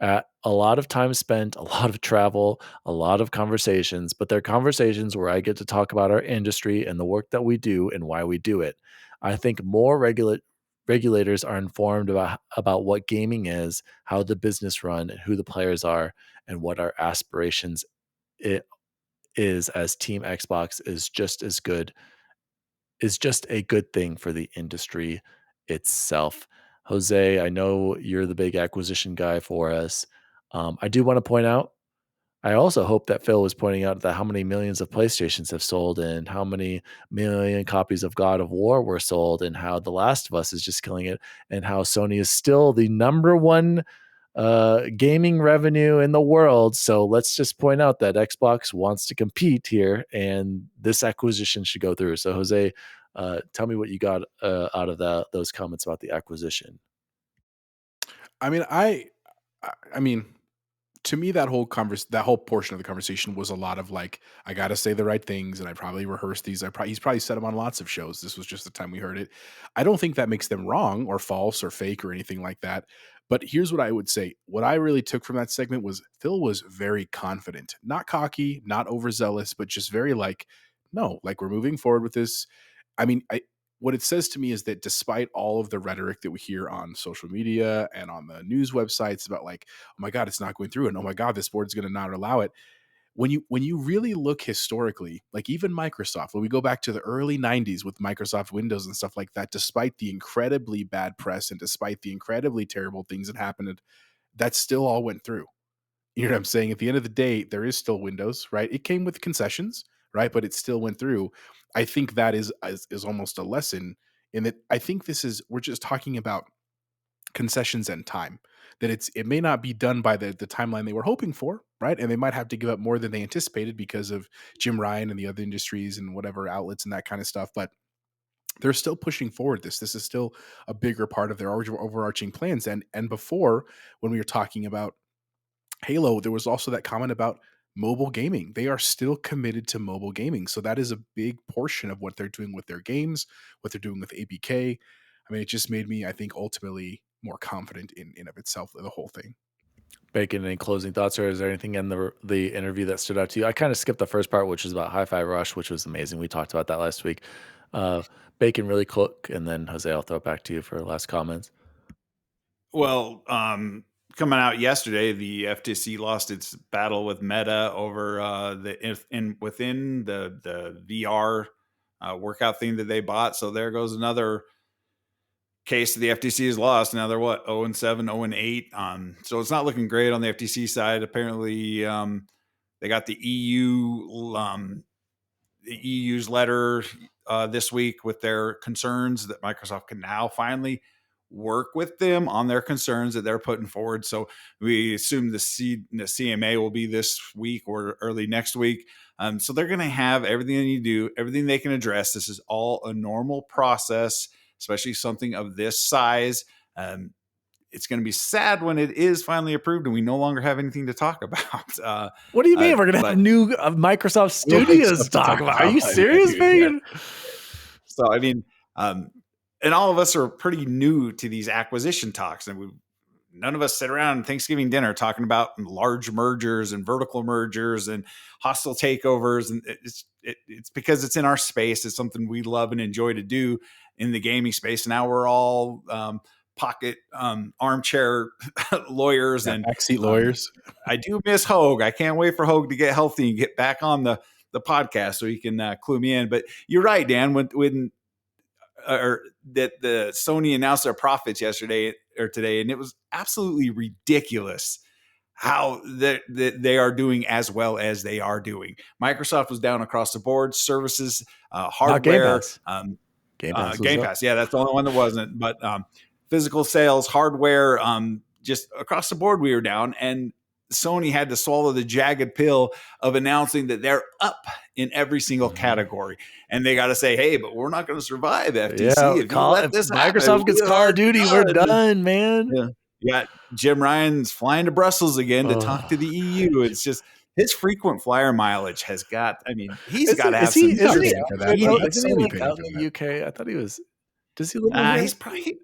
A lot of time spent, a lot of travel, a lot of conversations, but they're conversations where I get to talk about our industry and the work that we do and why we do it. I think more regulators are informed about what gaming is, how the business run, who the players are, and what our aspirations it is as Team Xbox is just a good thing for the industry itself. Jose, I know you're the big acquisition guy for us. I do want to point out, I also hope that Phil was pointing out that how many millions of PlayStations have sold, and how many million copies of God of War were sold, and how The Last of Us is just killing it, and how Sony is still the number one gaming revenue in the world. So let's just point out that Xbox wants to compete here, and this acquisition should go through. So Jose, tell me what you got out of those comments about the acquisition. I mean, I mean, to me, that whole portion of the conversation was a lot of like, I got to say the right things, and I probably rehearsed these. He's probably said them on lots of shows. This was just the time we heard it. I don't think that makes them wrong or false or fake or anything like that. But here's what I would say. What I really took from that segment was Phil was very confident, not cocky, not overzealous, but just very like, no, like, we're moving forward with this. I mean, what it says to me is that despite all of the rhetoric that we hear on social media and on the news websites about like, oh my God, it's not going through, and oh my God, this board's going to not allow it. When you really look historically, like even Microsoft, when we go back to the early 90s with Microsoft Windows and stuff like that, despite the incredibly bad press and despite the incredibly terrible things that happened, that still all went through. You know what I'm saying? At the end of the day, there is still Windows, right? It came with concessions, right? But it still went through. I think that is almost a lesson in that. I think we're just talking about concessions and time. That it may not be done by the timeline they were hoping for, right? And they might have to give up more than they anticipated because of Jim Ryan and the other industries and whatever outlets and that kind of stuff. But they're still pushing forward this is still a bigger part of their overarching plans. And before, when we were talking about Halo, there was also that comment about mobile gaming. They are still committed to mobile gaming. So that is a big portion of what they're doing with their games, what they're doing with ABK. I mean, it just made me, I think, ultimately more confident in of itself, the whole thing. Bacon, any closing thoughts, or is there anything in the interview that stood out to you? I kind of skipped the first part, which was about Hi-Fi Rush, which was amazing. We talked about that last week. Bacon, really quick, and then Jose, I'll throw it back to you for last comments. Well, coming out yesterday, the FTC lost its battle with Meta over within the VR workout thing that they bought. So there goes another case the FTC has lost. Now they're 0-7, 0-8. So it's not looking great on the FTC side. Apparently, they got the EU's letter this week with their concerns that Microsoft can now finally work with them on their concerns that they're putting forward. So we assume the CMA will be this week or early next week. So they're going to have everything they need to do, everything they can address. This is all a normal process, especially something of this size. It's going to be sad when it is finally approved and we no longer have anything to talk about. What do you mean? We're going to have new Microsoft Studios to talk about. Are you serious, Megan? So, I mean, and all of us are pretty new to these acquisition talks, and none of us sit around Thanksgiving dinner talking about large mergers and vertical mergers and hostile takeovers. And it's because it's in our space. It's something we love and enjoy to do in the gaming space. Now we're all pocket armchair lawyers and backseat lawyers. I do miss Hogue. I can't wait for Hogue to get healthy and get back on the podcast so he can clue me in. But you're right, Dan. When that the Sony announced their profits yesterday or today, and it was absolutely ridiculous how they are doing as well as they are doing. Microsoft was down across the board, services, hardware, Game Pass. Yeah, that's the only one that wasn't. But physical sales, hardware, just across the board, we were down. And Sony had to swallow the jagged pill of announcing that they're up in every single category. And they got to say, hey, but we're not going to survive FTC. If Microsoft gets Call of Duty, we're done, man. Yeah. Jim Ryan's flying to Brussels again to talk to the EU. It's just his frequent flyer mileage has got, I mean, he's got to have some. Isn't he out in the UK? I thought he was. Does he live in he's probably.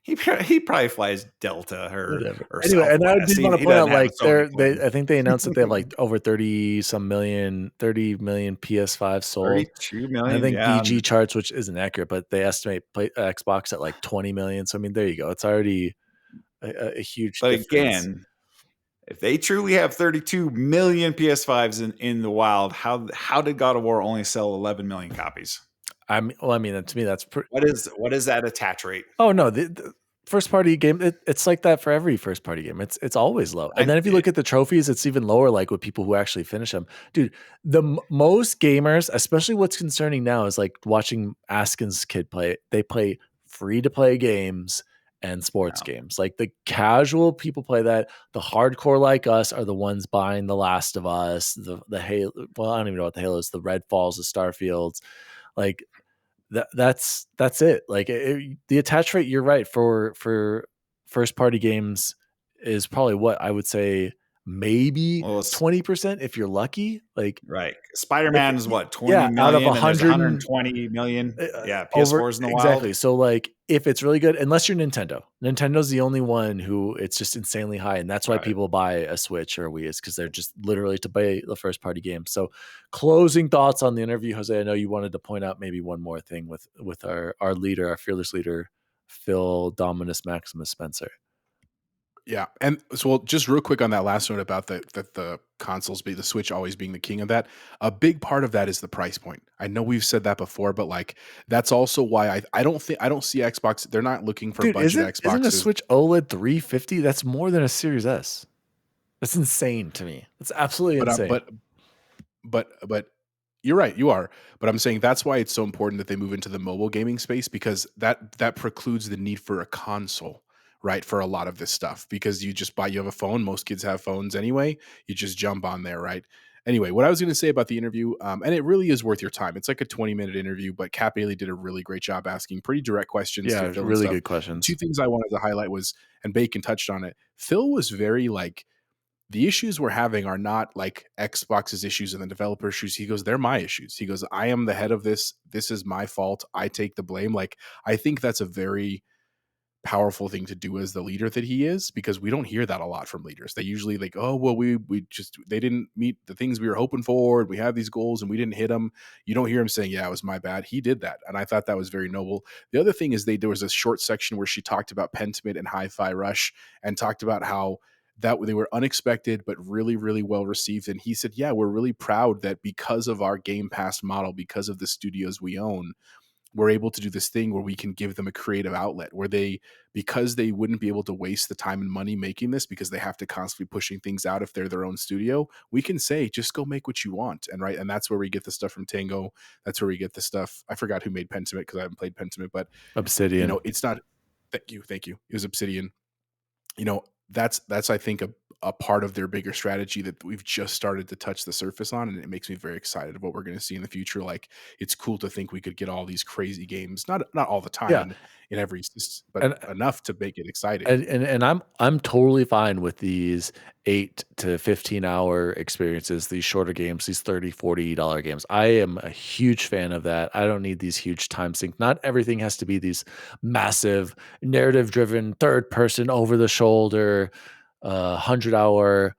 He probably flies Delta or anyway. And I do want to point out, like, I think they announced that they have like over 30 million PS5 sold. 32 million. I think BG charts, which isn't accurate, but they estimate Xbox at like 20 million. So I mean, there you go. It's already a huge. But difference. Again, if they truly have 32 million PS5s in the wild, how did God of War only sell 11 million copies? I mean, to me, that's what is that attach rate? Oh no, the first party game, it's like that for every first party game. It's always low. And then if you look at the trophies, it's even lower. Like with people who actually finish them, dude. The most gamers, especially what's concerning now, is like watching Askin's kid play. They play free to play games and sports games. Like the casual people play that. The hardcore like us are the ones buying The Last of Us, the Halo. Well, I don't even know what the Halo is. The Redfalls, the Starfields, like. That's it. Like the attach rate, you're right, for first party games is probably what I would say maybe 20% if you're lucky. Like right, Spider-Man is what 20 million out of 120 million. Yeah, PS4's in the wild. Exactly. So like if it's really good, unless you're Nintendo's the only one who it's just insanely high, and that's why people buy a Switch or a Wii, is because they're just literally to buy the first party game. So closing thoughts on the interview, Jose. I know you wanted to point out maybe one more thing with our leader, our fearless leader, Phil Dominus Maximus Spencer. Yeah, and so just real quick on that last note about the consoles, the Switch always being the king of that. A big part of that is the price point. I know we've said that before, but like that's also why I don't see Xbox. They're not looking for budget Xboxes. Isn't a Switch OLED $350? That's more than a Series S. That's insane to me. That's absolutely insane. But you're right, you are. But I'm saying that's why it's so important that they move into the mobile gaming space, because that precludes the need for a console. Right, for a lot of this stuff, because you have a phone. Most kids have phones anyway. You just jump on there, right? Anyway, what I was going to say about the interview, and it really is worth your time. It's like a 20-minute interview, but Cap Bailey did a really great job asking pretty direct questions. Yeah, really good questions. Two things I wanted to highlight was, and Bacon touched on it, Phil was very like, the issues we're having are not like Xbox's issues and the developer issues. He goes, they're my issues. He goes, I am the head of this. This is my fault. I take the blame. Like, I think that's a very powerful thing to do as the leader that he is, because we don't hear that a lot from leaders. They usually like, oh, well, they didn't meet the things we were hoping for. And we have these goals and we didn't hit them. You don't hear him saying, yeah, it was my bad. He did that. And I thought that was very noble. The other thing is there was a short section where she talked about Pentiment and Hi-Fi Rush and talked about how that they were unexpected, but really, really well received. And he said, yeah, we're really proud that because of our Game Pass model, because of the studios we own, we're able to do this thing where we can give them a creative outlet where because they wouldn't be able to waste the time and money making this because they have to constantly pushing things out if they're their own studio, we can say, just go make what you want. And that's where we get the stuff from Tango. That's where we get the stuff. I forgot who made Pentiment because I haven't played Pentiment, but Obsidian. It's not, thank you. It was Obsidian. That's I think a part of their bigger strategy that we've just started to touch the surface on, and it makes me very excited of what we're going to see in the future. Like, it's cool to think we could get all these crazy games, not all the time in every, but enough to make it exciting. And I'm totally fine with these 8 to 15 hour experiences, these shorter games, these $30-$40 games. I am a huge fan of that. I don't need these huge time sink. Not everything has to be these massive narrative driven third person over the shoulder 100-hour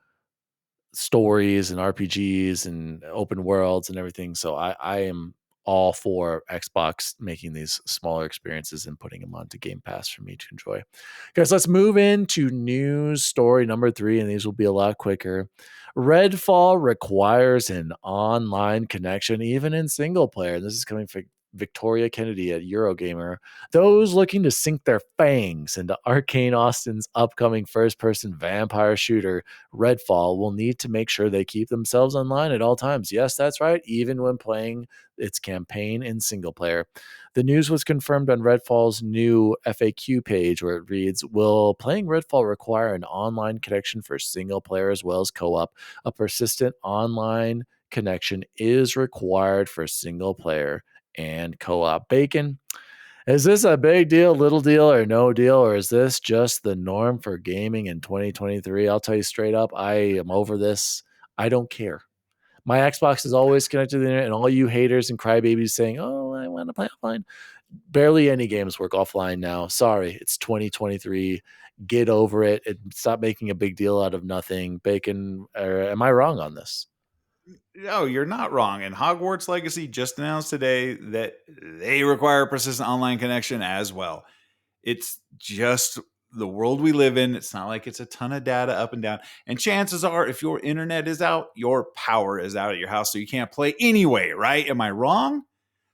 stories and RPGs and open worlds and everything. So I am all for Xbox making these smaller experiences and putting them onto Game Pass for me to enjoy. Guys, let's move into news story number 3, and these will be a lot quicker. Redfall requires an online connection, even in single player. This is coming from Victoria Kennedy at Eurogamer. Those looking to sink their fangs into Arcane Austin's upcoming first-person vampire shooter, Redfall, will need to make sure they keep themselves online at all times. Yes, that's right, even when playing its campaign in single player. The news was confirmed on Redfall's new FAQ page, where it reads, will playing Redfall require an online connection for single player as well as co-op? A persistent online connection is required for single player and co-op. Bacon, is this a big deal, little deal, or no deal, or is this just the norm for gaming in 2023? I'll tell you straight up, I am over this. I don't care. My Xbox is always connected to the internet, and all you haters and crybabies saying, oh, I want to play offline. Barely any games work offline now. Sorry, it's 2023. Get over it and stop making a big deal out of nothing. Bacon, am I wrong on this? No, you're not wrong. And Hogwarts Legacy just announced today that they require a persistent online connection as well. It's just the world we live in. It's not like it's a ton of data up and down. And chances are, if your internet is out, your power is out at your house, so you can't play anyway, right? Am I wrong?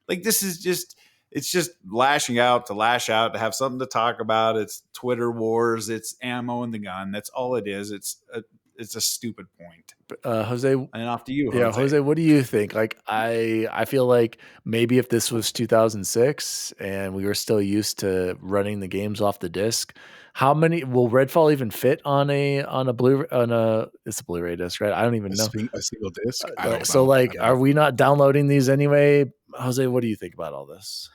Like, this is just, it's just lashing out to lash out, to have something to talk about. It's Twitter wars. It's ammo in the gun. That's all it is. It's a stupid point. Jose, and off to you. Yeah, Jose, what do you think? Like, I feel like maybe if this was 2006 and we were still used to running the games off the disc, how many will Redfall even fit on a it's a Blu-ray disc, right? I don't even know. A single disc. I don't so know. like, are we not downloading these anyway? Jose, what do you think about all this?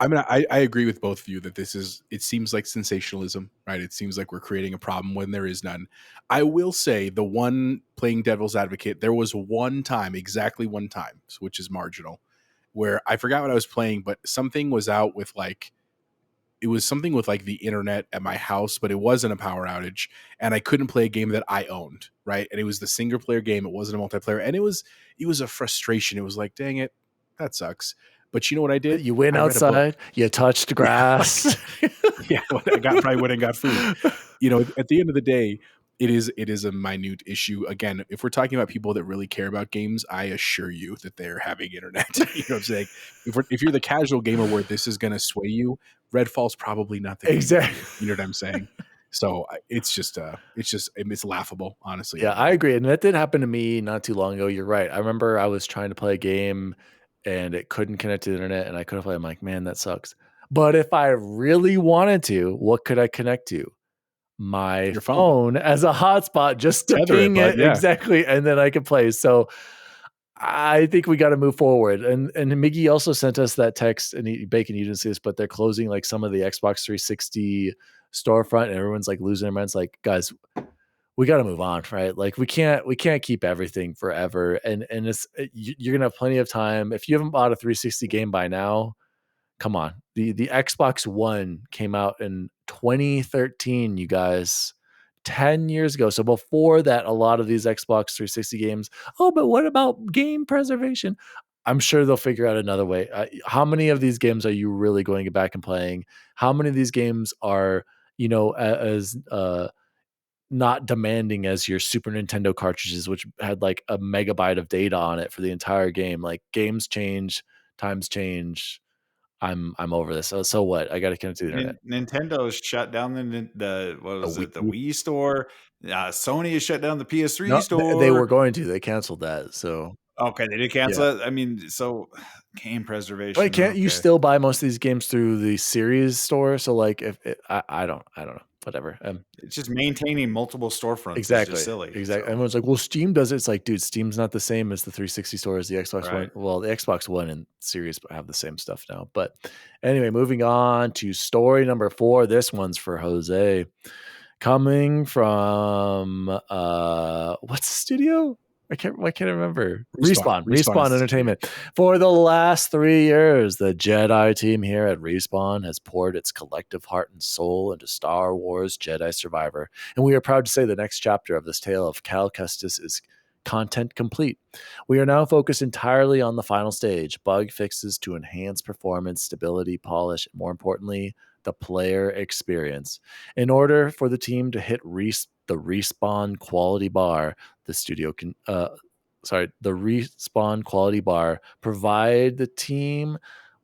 I mean, I agree with both of you that it seems like sensationalism, right? It seems like we're creating a problem when there is none. I will say, the one playing devil's advocate, there was exactly one time, which is marginal, where I forgot what I was playing, but something was out with something with the internet at my house, but it wasn't a power outage, and I couldn't play a game that I owned, right? And it was the single player game. It wasn't a multiplayer, and it was a frustration. It was like, dang it, that sucks. But you know what I did? You went outside, you touched grass. Yeah, I probably went and got food. At the end of the day, it is a minute issue. Again, if we're talking about people that really care about games, I assure you that they're having internet. You know what I'm saying? If you're the casual gamer where this is going to sway you, Redfall's probably not the game. Exactly. You know what I'm saying? So it's laughable, honestly. Yeah, I agree. And that did happen to me not too long ago. You're right. I remember I was trying to play a game and it couldn't connect to the internet and I couldn't play. I'm like, man, that sucks. But if I really wanted to, what could I connect to? My phone as a hotspot, just to ping it. Yeah. Exactly. And then I could play. So I think we got to move forward. And Miggy also sent us that text, and Bacon, you didn't see this, but they're closing some of the Xbox 360 storefront and everyone's losing their minds. Like, guys, we got to move on, right? Like, we can't keep everything forever. And it's, you're going to have plenty of time. If you haven't bought a 360 game by now, come on. The Xbox One came out in 2013, you guys. 10 years ago. So before that, a lot of these Xbox 360 games, oh, but what about game preservation? I'm sure they'll figure out another way. How many of these games are you really going back and playing? How many of these games are, as not demanding as your Super Nintendo cartridges, which had like a megabyte of data on it for the entire game? Like games change, times change. I'm over this. So what? I got to connect to the internet. Nintendo shut down the what was The it? The Wii. Wii store. Sony has shut down the PS3 No, they were store. going to. They canceled that. So Okay, they did yeah. cancel it. I mean, so game Wait, preservation. can't you Okay. still buy most of these games through the series store? So like, if I don't know, whatever. It's just maintaining multiple storefronts is Exactly, just silly. exactly. So, Everyone's like, well, Steam does it. It's like, dude, Steam's not the same as the 360 store as the Xbox One. right. Well, the Xbox One and Series have the same stuff now. But anyway, moving on to story number 4. This one's for Jose. Coming from what's the studio? I can't remember. Respawn is Respawn the studio. Entertainment. For the last 3 years, the Jedi team here at Respawn has poured its collective heart and soul into Star Wars Jedi Survivor, and we are proud to say the next chapter of this tale of Cal Kestis is content complete. We are now focused entirely on the final stage, bug fixes to enhance performance, stability, polish, and more importantly, the player experience. In order for the team to hit the Respawn quality bar, the studio can the Respawn quality bar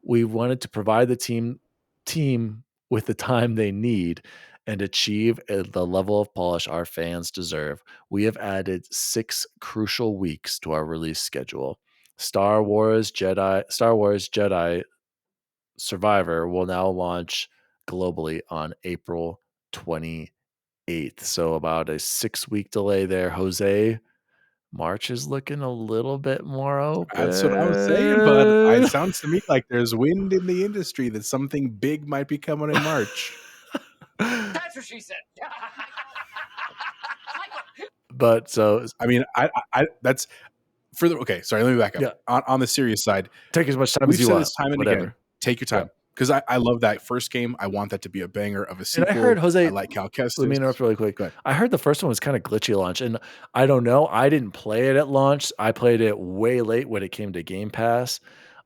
we wanted to provide the team with the time they need and achieve the level of polish our fans deserve. We have added 6 crucial weeks to our release schedule. Star Wars Jedi Survivor will now launch globally on April 28th. So about a 6-week delay there. Jose, March is looking a little bit more open. That's what I was saying, bud. It sounds to me like there's wind in the industry that something big might be coming in March. That's what she said. But so I mean, I that's further. Okay, sorry. Let me back up. Yeah. On the serious side, take as much time we've as you said want. this time and whatever. again. Take your time. Because I love that first game. I want that to be a banger of a sequel. And I heard Jose. I like Cal Kestis. Let me interrupt really quick. I heard the first one was kind of glitchy at launch, and I don't know. I didn't play it at launch. I played it way late when it came to Game Pass.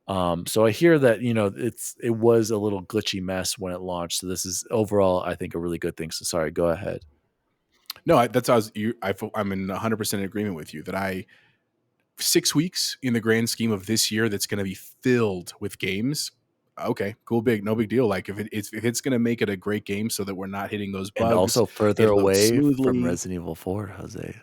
So I hear that it was a little glitchy mess when it launched. So this is overall, I think, a really good thing. So sorry, go ahead. No, that's how I'm in 100% agreement with you that 6 weeks in the grand scheme of this year that's going to be filled with games. Okay, cool, no big deal. Like if it's going to make it a great game, so that we're not hitting those bugs, and also further away smoothly from Resident Evil 4, Jose.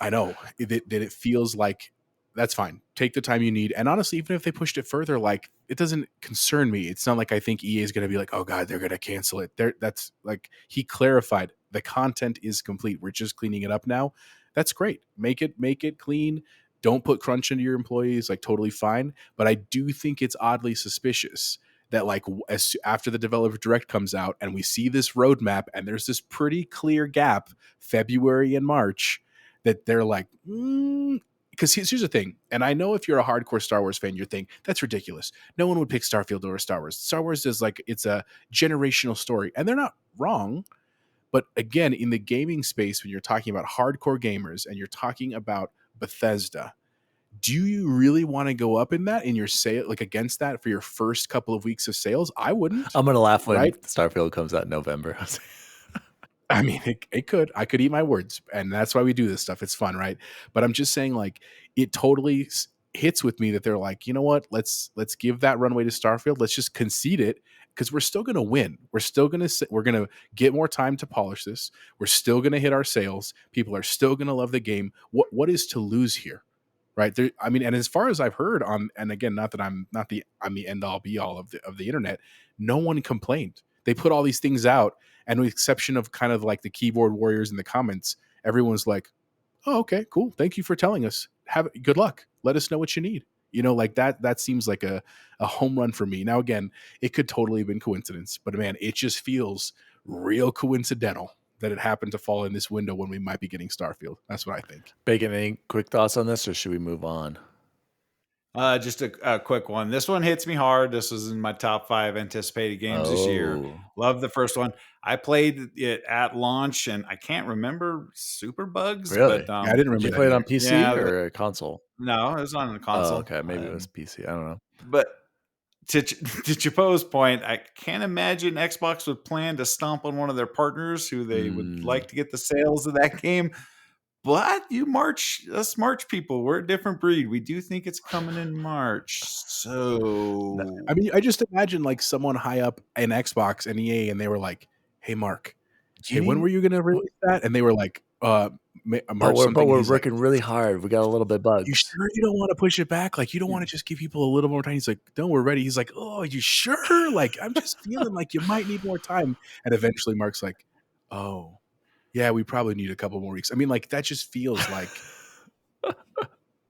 I know that it feels like that's fine. Take the time you need. And honestly, even if they pushed it further, like it doesn't concern me. It's not like I think EA is going to be like, oh God, they're going to cancel it. That's like he clarified the content is complete. We're just cleaning it up now. That's great. Make it clean. Don't put crunch into your employees. Like totally fine. But I do think it's oddly suspicious that like after the developer direct comes out and we see this roadmap and there's this pretty clear gap, February and March, that they're like, because here's the thing, and I know if you're a hardcore Star Wars fan, you think that's ridiculous. No one would pick Starfield over Star Wars. Star Wars is like, it's a generational story, and they're not wrong. But again, in the gaming space, when you're talking about hardcore gamers and you're talking about Bethesda, do you really want to go up in that in your sale, like against that for your first couple of weeks of sales? I wouldn't. I'm gonna laugh when right? Starfield comes out in November. I mean, it could. I could eat my words, and that's why we do this stuff. It's fun, right? But I'm just saying, like, it totally hits with me that they're like, you know what? Let's give that runway to Starfield. Let's just concede it because we're still going to win. We're going to get more time to polish this. We're still going to hit our sales. People are still going to love the game. What is to lose here? Right there, I mean, and as far as I've heard and again, not that I'm the end all be all of the internet, no one complained. They put all these things out, and with the exception of kind of like the keyboard warriors in the comments, everyone's like, "Oh, okay, cool. Thank you for telling us. Have good luck. Let us know what you need." Like that seems like a home run for me. Now, again, it could totally have been coincidence, but man, it just feels real coincidental that it happened to fall in this window when we might be getting Starfield. That's what I think. Bacon, any quick thoughts on this, or should we move on? Just a quick one. This one hits me hard. This was in my top 5 anticipated games this year. Love the first one. I played it at launch, and I can't remember Super Bugs. Really? But Yeah, I didn't Did remember you that play it either. on PC Yeah, or a console? no, it was on the Oh, console. okay. Maybe it was PC. I don't know. But to Chapo's point, I can't imagine Xbox would plan to stomp on one of their partners who they would like to get the sales of that game. But us March people, we're a different breed. We do think it's coming in March. So I mean, I just imagine like someone high up in Xbox and EA, and they were like, "Hey, Mark, hey, when were you going to release that?" And they were like, "March But something." we're He's like, working really hard. We got a little bit bugs. "You sure you don't want to push it back? Like, you don't want to just give people a little more time?" He's like, "No, we're ready." He's like, "Oh, you sure? Like, I'm just feeling like you might need more time." And eventually, Mark's like, "Oh, yeah, we probably need a couple more weeks." I mean, like that just feels like but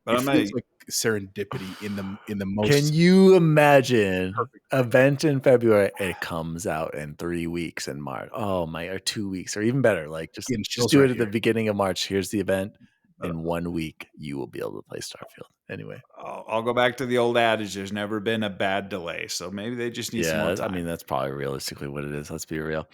I'm feels like serendipity in the most. Can you imagine perfect event in February? It comes out in 3 weeks in March. Oh my, or 2 weeks, or even better. Like just do it right at the here. beginning of March. Here's the event. In 1 week, you will be able to play Starfield. Anyway, I'll go back to the old adage. There's never been a bad delay. So maybe they just need some more time. I mean, that's probably realistically what it is. Let's be real.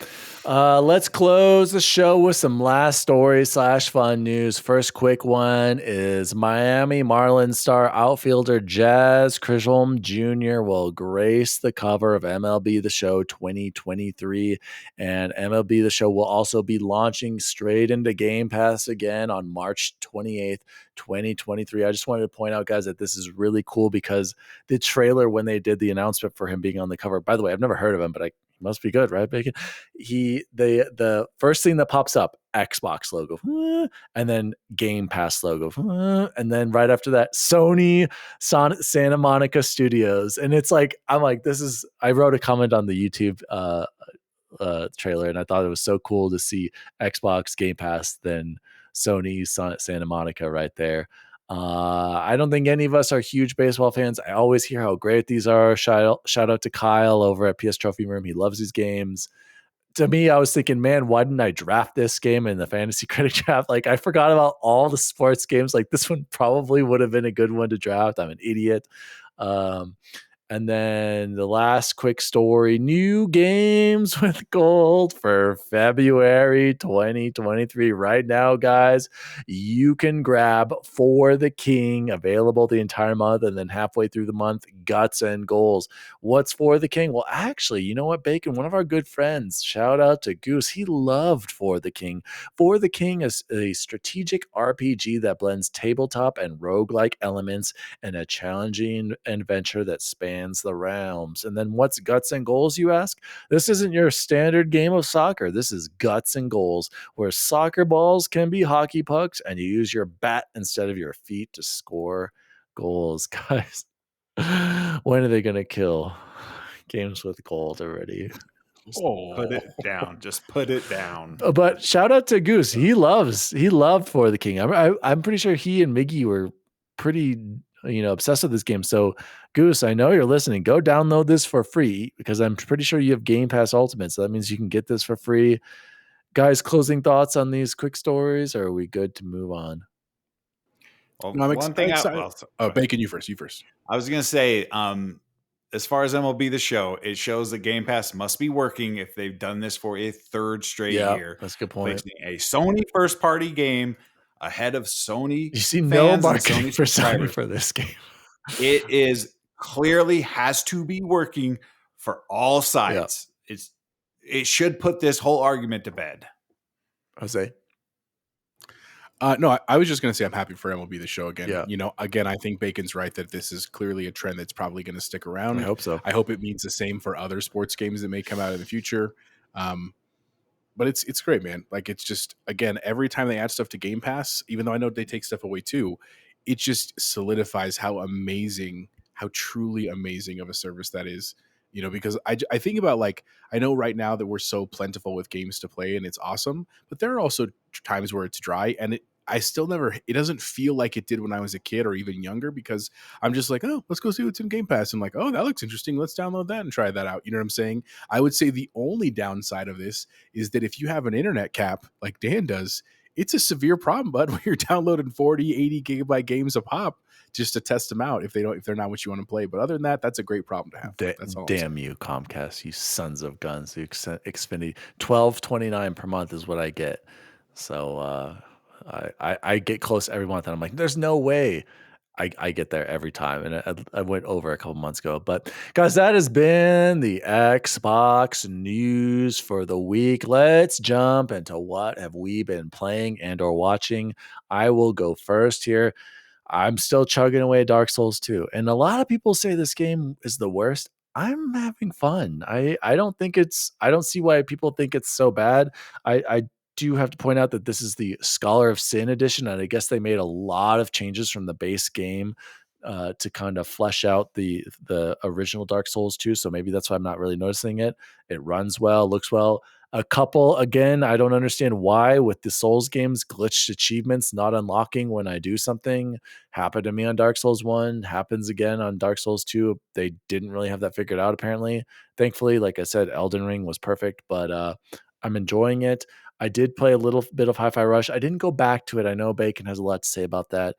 Let's close the show with some last stories / fun news. First quick one is Miami Marlins star outfielder Jazz Chisholm Jr. will grace the cover of MLB The Show 2023. And MLB The Show will also be launching straight into Game Pass again on March 28th, 2023. I just wanted to point out, guys, that this is really cool because the trailer, when they did the announcement for him being on the cover, by the way, I've never heard of him, but he must be good, right, Bacon? The first thing that pops up, Xbox logo, and then Game Pass logo, and then right after that, Sony Santa Monica Studios. And it's like, I'm like, I wrote a comment on the YouTube trailer, and I thought it was so cool to see Xbox Game Pass, then Sony Santa Monica right there. I don't think any of us are huge baseball fans. I always hear how great these are. Shout out to Kyle over at PS Trophy Room. He loves these games. To me, I was thinking, man, why didn't I draft this game in the fantasy critic draft? Like, I forgot about all the sports games. Like, this one probably would have been a good one to draft. I'm an idiot. And then the last quick story, new games with gold for February 2023. Right now, guys, you can grab For the King, available the entire month, and then halfway through the month, Guts and Goals. What's For the King? Well, actually, you know what, Bacon? One of our good friends, shout out to Goose, he loved For the King. For the King is a strategic RPG that blends tabletop and roguelike elements in a challenging adventure that spans the realms. And then what's Guts and Goals, you ask? This isn't your standard game of soccer. This is Guts and Goals, where soccer balls can be hockey pucks and you use your bat instead of your feet to score goals. Guys, when are they going to kill games with gold already? Put it down. Just put it down. But shout out to Goose. He loved For the King. I'm pretty sure he and Miggy were pretty obsessed with this game. So Goose, I know you're listening. Go download this for free because I'm pretty sure you have Game Pass Ultimate. So that means you can get this for free. Guys, closing thoughts on these quick stories, or are we good to move on? Well, no, one thing Bacon, you first. I was going to say, as far as MLB The Show, it shows that Game Pass must be working if they've done this for a third straight year. That's a good point. Placing a Sony first-party game ahead of Sony. You see no marketing for Sony for this game. It is clearly has to be working for all sides. Yep. It should put this whole argument to bed. Jose? No, I was just going to say I'm happy for MLB The Show again. Yeah. Again, I think Bacon's right that this is clearly a trend that's probably going to stick around. I hope so. I hope it means the same for other sports games that may come out in the future. But it's great, man. Like, it's just, again, every time they add stuff to Game Pass, even though I know they take stuff away too, it just solidifies how truly amazing of a service that is. Because I think about, like, I know right now that we're so plentiful with games to play and it's awesome, but there are also times where it's dry and it doesn't feel like it did when I was a kid or even younger, because I'm just like, oh, let's go see what's in Game Pass. I'm like, oh, that looks interesting. Let's download that and try that out. You know what I'm saying? I would say the only downside of this is that if you have an internet cap like Dan does, it's a severe problem, bud, when you're downloading 40, 80 gigabyte games a pop just to test them out if they're not what you want to play. But other than that, that's a great problem to have. That's all. Damn you, Comcast, you sons of guns. You Xfinity $12.29 per month is what I get. So I get close every month, and I'm like, there's no way. I get there every time, and I went over a couple months ago. But guys, that has been the Xbox news for the week. Let's jump into what have we been playing and or watching. I will go first here. I'm still chugging away at Dark Souls 2. And a lot of people say this game is the worst. I'm having fun. I don't see why people think it's so bad. I do have to point out that this is the Scholar of Sin edition, and I guess they made a lot of changes from the base game to kind of flesh out the original Dark Souls 2. So maybe that's why I'm not really noticing it. It runs well, looks well. A couple, again, I don't understand why with the Souls games, glitched achievements not unlocking when I do something. Happened to me on Dark Souls 1, happens again on Dark Souls 2. They didn't really have that figured out, apparently. Thankfully, like I said, Elden Ring was perfect, but I'm enjoying it. I did play a little bit of Hi-Fi Rush. I didn't go back to it. I know Bacon has a lot to say about that.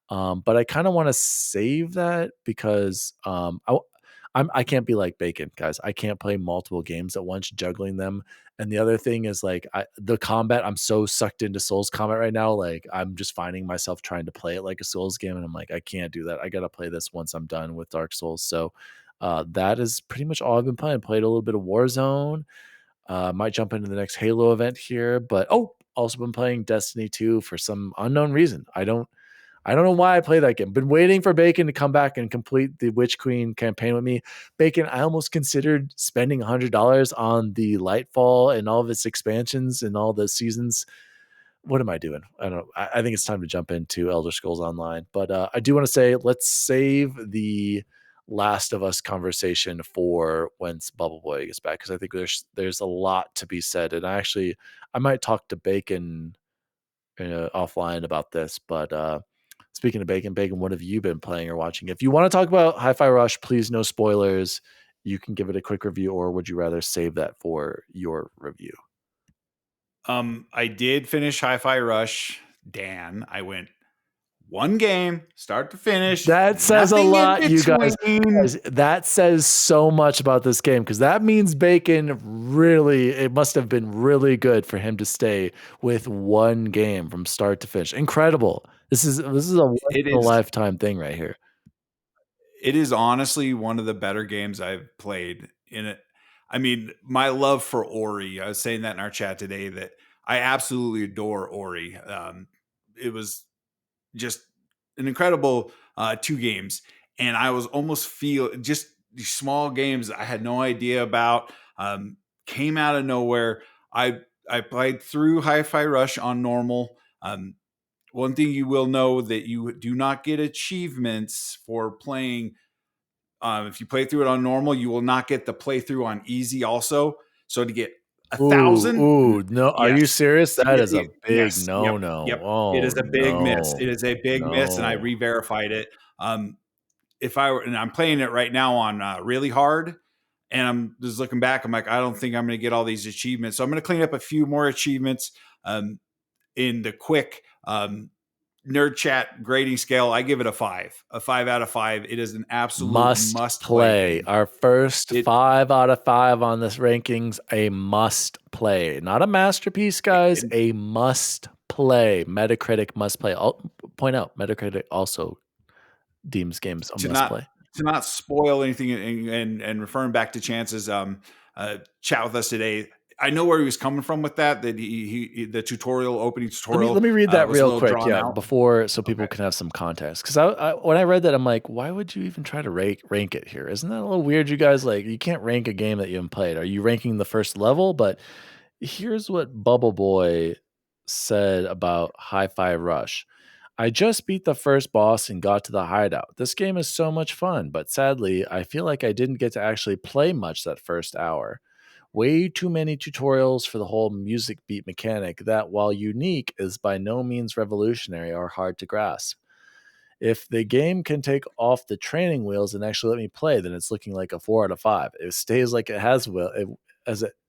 But I kind of want to save that because I can't be like Bacon, guys. I can't play multiple games at once, juggling them. And the other thing is like the combat, I'm so sucked into Souls combat right now. Like I'm just finding myself trying to play it like a Souls game. And I'm like, I can't do that. I got to play this once I'm done with Dark Souls. So that is pretty much all I've been playing. Played a little bit of Warzone. Might jump into the next Halo event here. But also been playing Destiny 2 for some unknown reason. I don't know why I play that game. Been waiting for Bacon to come back and complete the Witch Queen campaign with me. Bacon, I almost considered spending $100 on the Lightfall and all of its expansions and all the seasons. What am I doing? I don't know. I think it's time to jump into Elder Scrolls Online. But I do want to say, let's save the Last of Us conversation for once Bubble Boy gets back, because I think there's a lot to be said. And I might talk to Bacon offline about this, but speaking of Bacon, what have you been playing or watching? If you want to talk about Hi-Fi Rush, please no spoilers. You can give it a quick review, or would you rather save that for your review? I did finish Hi-Fi Rush. Dan, I went one game, start to finish. That says a lot, you guys. That says so much about this game, because that means Bacon it must have been really good for him to stay with one game from start to finish. Incredible. This is a once in a lifetime thing right here. It is honestly one of the better games I've played in it. I mean, my love for Ori, I was saying that in our chat today, that I absolutely adore Ori. It was just an incredible 2 games. And I was almost just these small games I had no idea about, came out of nowhere. I played through Hi-Fi Rush on normal. One thing you will know that you do not get achievements for playing. If you play through it on normal, you will not get the playthrough on easy also. So to get 1,000. Ooh, no. Are you serious? That is a big no. Yep. Oh, it is a big miss. no. It is a big miss, and I re-verified it. And I'm playing it right now on really hard, and I'm just looking back. I'm like, I don't think I'm going to get all these achievements. So I'm going to clean up a few more achievements in the quick nerd chat grading scale. I give it a 5 out of 5. It is an absolute must play. Our first 5 out of 5 on this rankings, a must play, not a masterpiece, guys. A must play. Metacritic must play. I'll point out, Metacritic also deems games a must play. To not spoil anything, and referring back to Chance's chat with us today, I know where he was coming from with that he the opening tutorial. Let me read that real quick, before, so people can have some context. Because I when I read that, I'm like, why would you even try to rank it here? Isn't that a little weird, you guys? Like, you can't rank a game that you haven't played. Are you ranking the first level? But here's what Bubble Boy said about Hi-Fi Rush. I just beat the first boss and got to the hideout. This game is so much fun, but sadly, I feel like I didn't get to actually play much that first hour. Way too many tutorials for the whole music beat mechanic that, while unique, is by no means revolutionary or hard to grasp. If the game can take off the training wheels and actually let me play, then it's looking like a 4 out of 5. It stays like it has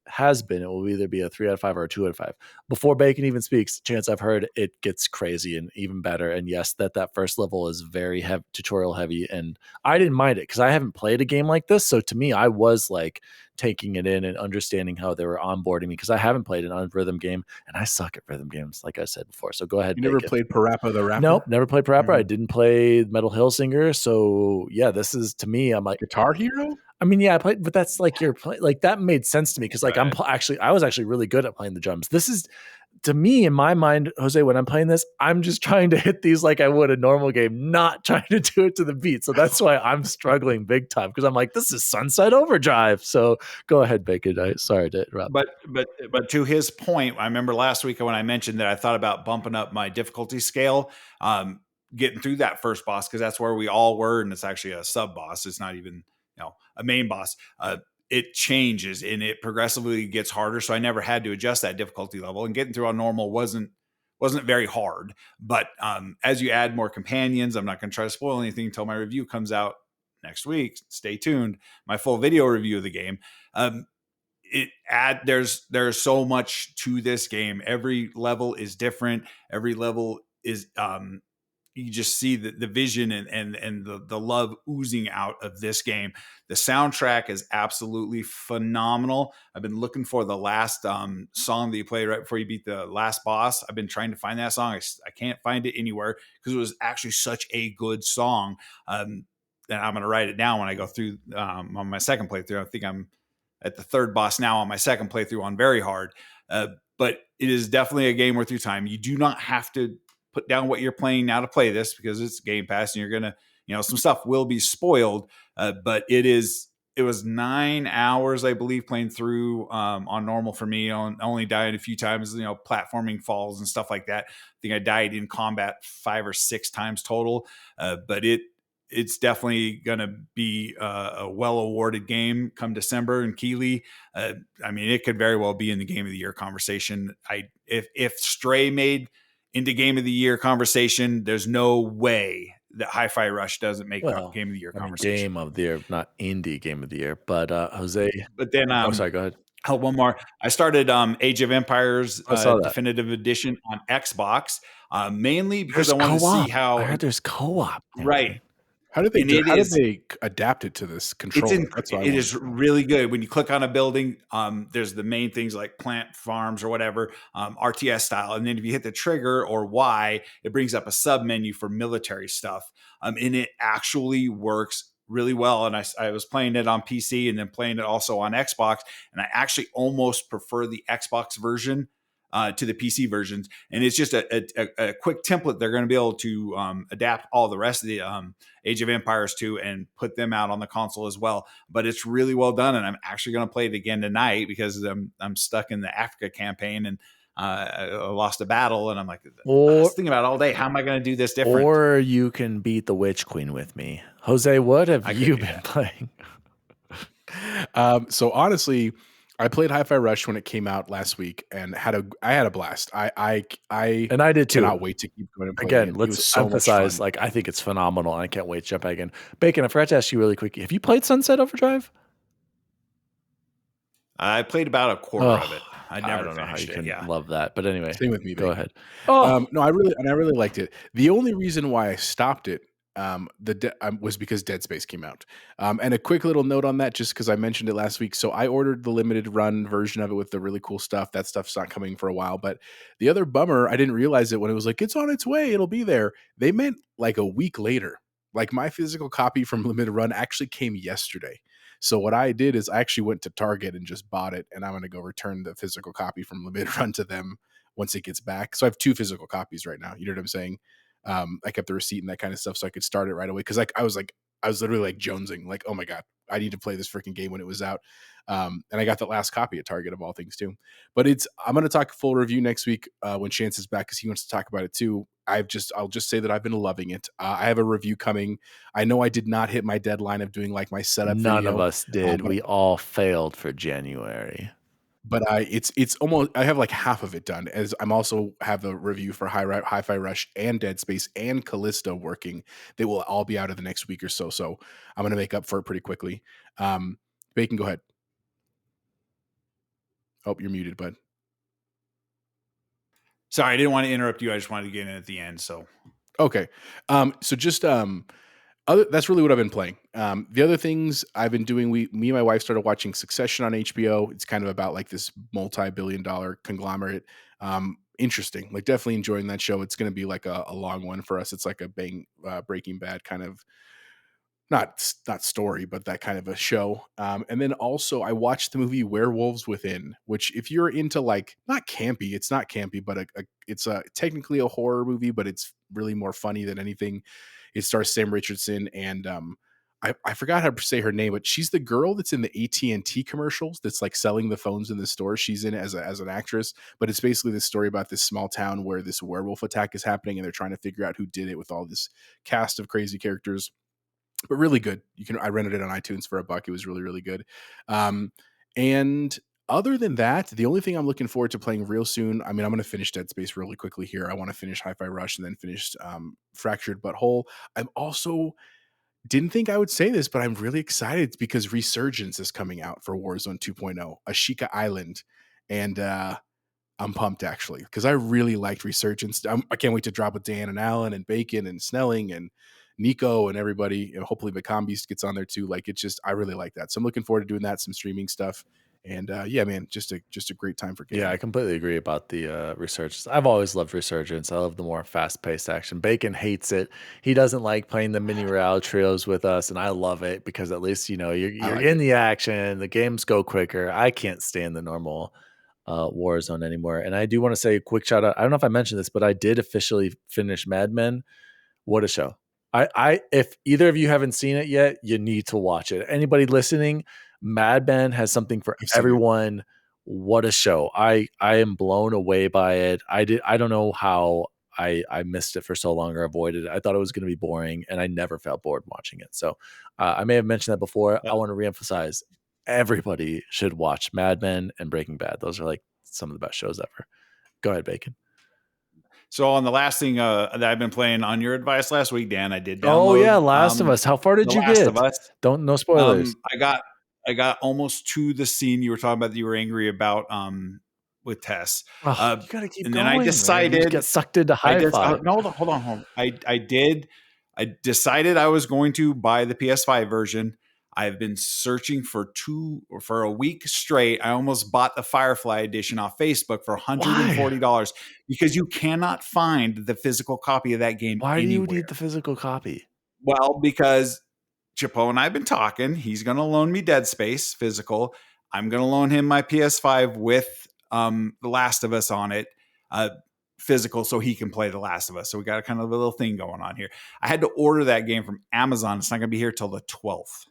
has been, it will either be a 3 out of 5 or a 2 out of 5. Before Bacon even speaks, chance I've heard it gets crazy and even better. And yes, that first level is very tutorial heavy, and I didn't mind it because I haven't played a game like this. So to me, I was like taking it in and understanding how they were onboarding me because I haven't played an rhythm game, and I suck at rhythm games, like I said before. So go ahead, You never Bacon. played Parappa the Rapper? Nope, never played Parappa. I didn't play Metal Hill Singer. So yeah, this is, to me, I'm like, Guitar Hero? I mean, yeah, I played, but that's like like that made sense to me because like Right. I was actually really good at playing the drums. This is, to me, in my mind, Jose, when I'm playing this, I'm just trying to hit these like I would a normal game, not trying to do it to the beat. So that's why I'm struggling big time because I'm like, this is Sunset Overdrive. So go ahead, Bacon. Sorry to interrupt. But to his point, I remember last week when I mentioned that I thought about bumping up my difficulty scale, getting through that first boss, because that's where we all were, and it's actually a sub boss. It's not even a main boss. It changes and it progressively gets harder. So I never had to adjust that difficulty level, and getting through on normal wasn't very hard. But as you add more companions, I'm not going to try to spoil anything until my review comes out next week. Stay tuned. My full video review of the game. There's so much to this game. Every level is different. Every level is you just see the vision and the love oozing out of this game. The soundtrack is absolutely phenomenal. I've been looking for the last song that you played right before you beat the last boss. I've been trying to find that song. I can't find it anywhere because it was actually such a good song. And I'm going to write it down when I go through on my second playthrough. I think I'm at the third boss now on my second playthrough on very hard. But it is definitely a game worth your time. You do not have to put down what you're playing now to play this because it's Game Pass and you're going to, some stuff will be spoiled. But it was 9 hours, I believe, playing through on normal for me. Only died a few times, platforming falls and stuff like that. I think I died in combat 5 or 6 times total. But it's definitely going to be a well-awarded game come December in Keighley. I mean, it could very well be in the Game of the Year conversation. If Stray made into Game of the Year conversation, there's no way that Hi-Fi Rush doesn't make Game of the Year conversation. Game of the Year, not indie Game of the Year. But Jose. But then, sorry, go ahead. Oh, one more. I started Age of Empires Definitive Edition on Xbox, mainly because I want to see how. I heard there's co-op. Right. How did they adapt it to this controller? It is really good. When you click on a building, there's the main things like plant farms or whatever, RTS style. And then if you hit the trigger or Y, it brings up a sub menu for military stuff. And it actually works really well. And I was playing it on PC and then playing it also on Xbox. And I actually almost prefer the Xbox version to the PC versions. And it's just a quick template they're going to be able to adapt all the rest of the Age of Empires to and put them out on the console as well. But it's really well done. And I'm actually going to play it again tonight because I'm stuck in the Africa campaign and I lost a battle. And I'm like, I was thinking about it all day. How am I going to do this different? Or you can beat the Witch Queen with me. Jose, what have you been playing? So honestly, I played Hi-Fi Rush when it came out last week and I had a blast. I did too. Cannot wait to keep going and playing again. it. Let's emphasize, like, I think it's phenomenal. And I can't wait to jump back in. Bacon, I forgot to ask you really quickly. Have you played Sunset Overdrive? I played about a quarter of it. I don't know how you can love that, but anyway, same with me. Go ahead. No, I really liked it. The only reason why I stopped it was because Dead Space came out. And a quick little note on that, just because I mentioned it last week. So I ordered the limited run version of it with the really cool stuff. That stuff's not coming for a while. But the other bummer, I didn't realize it when it was like, it's on its way, it'll be there. They meant like a week later. Like my physical copy from limited run actually came yesterday. So what I did is I actually went to Target and just bought it, and I'm going to go return the physical copy from limited run to them once it gets back. So I have 2 physical copies right now. You know what I'm saying? I kept the receipt and that kind of stuff so I could start it right away. Cause I was literally like jonesing, like, oh my God, I need to play this freaking game when it was out. And I got the last copy at Target of all things too. But I'm going to talk full review next week when Chance is back, cause he wants to talk about it too. I'll just say that I've been loving it. I have a review coming. I know I did not hit my deadline of doing like my setup video. None of us did. We all failed for January. But it's almost, I have like half of it done, as I'm also have a review for Hi-Fi Rush and Dead Space and Callisto working. They will all be out of the next week or so. So I'm going to make up for it pretty quickly. Bacon, go ahead. Oh, you're muted, bud. Sorry, I didn't want to interrupt you. I just wanted to get in at the end. So okay, so just that's really what I've been playing. The other things I've been doing, me and my wife started watching Succession on HBO. It's kind of about like this multi-billion-dollar conglomerate. Interesting, like definitely enjoying that show. It's going to be like a long one for us. It's like a Breaking Bad kind of not story, but that kind of a show. And then also I watched the movie Werewolves Within, which if you're into like not campy, it's not campy, but it's technically a horror movie, but it's really more funny than anything. It stars Sam Richardson and I forgot how to say her name, but she's the girl that's in the AT&T commercials that's like selling the phones in the store. She's in it as an actress, but it's basically this story about this small town where this werewolf attack is happening and they're trying to figure out who did it with all this cast of crazy characters. But really good. I rented it on iTunes for $1. It was really, really good. And other than that, the only thing I'm looking forward to playing real soon, I mean, I'm going to finish Dead Space really quickly here. I want to finish Hi-Fi Rush and then finish Fractured But Whole. I'm also didn't think I would say this, but I'm really excited because Resurgence is coming out for Warzone 2.0, Ashika Island. And I'm pumped actually because I really liked Resurgence. I can't wait to drop with Dan and Alan and Bacon and Snelling and Nico and everybody. Hopefully McCombeast gets on there too. Like I really like that. So I'm looking forward to doing that, some streaming stuff. And yeah, man, just a great time for gaming. Yeah, I completely agree about the Resurgence. I've always loved Resurgence. I love the more fast-paced action. Bacon hates it. He doesn't like playing the mini route trios with us, and I love it because at least you're like in the action. The games go quicker. I can't stand the normal Warzone anymore. And I do want to say a quick shout out. I don't know if I mentioned this, but I did officially finish Mad Men. What a show! If either of you haven't seen it yet, you need to watch it. Anybody listening, Mad Men has something for everyone. What a show. I am blown away by it. I don't know how I missed it for so long or avoided it. I thought it was going to be boring and I never felt bored watching it. So I may have mentioned that before. I want to reemphasize everybody should watch Mad Men and Breaking Bad. Those are like some of the best shows ever. Go ahead, Bacon. So on the last thing that I've been playing on your advice last week, Dan, I did download. Oh yeah, Last of Us. How far did you get? Last of Us. No spoilers. I got almost to the scene you were talking about that you were angry about with Tess. You gotta keep and going. Then I decided to get sucked into Hi-Fi. No, hold on. I decided I was going to buy the PS5 version. I've been searching for a week straight. I almost bought the Firefly edition off Facebook for $140 because you cannot find the physical copy of that game. Why anywhere. do you need the physical copy? Well, because Chapo and I have been talking. He's going to loan me Dead Space physical. I'm going to loan him my PS5 with The Last of Us on it, physical, so he can play The Last of Us. So we got a kind of a little thing going on here. I had to order that game from Amazon. It's not going to be here till the 12th.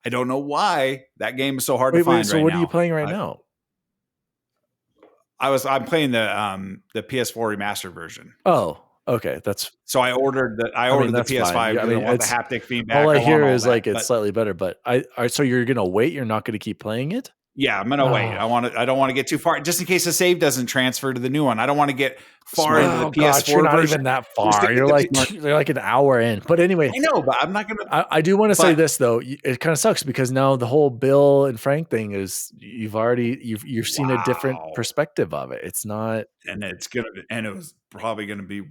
I don't know why that game is so hard to find. So what are you playing right now? I'm playing the PS4 remastered version. Oh, okay. So I ordered the PS5. Fine. I want the haptic feedback. All I hear is like it's slightly better, but so you're gonna wait. You're not gonna keep playing it. Yeah, I'm gonna wait. I don't want to get too far, just in case the save doesn't transfer to the new one. I don't want to get far into the PS4 you're not version. even that far. You're like an hour in. But anyway, I know, but I'm not gonna. I do want to say this though. It kind of sucks because now the whole Bill and Frank thing is you've seen a different perspective of it. It's not, and it was probably gonna be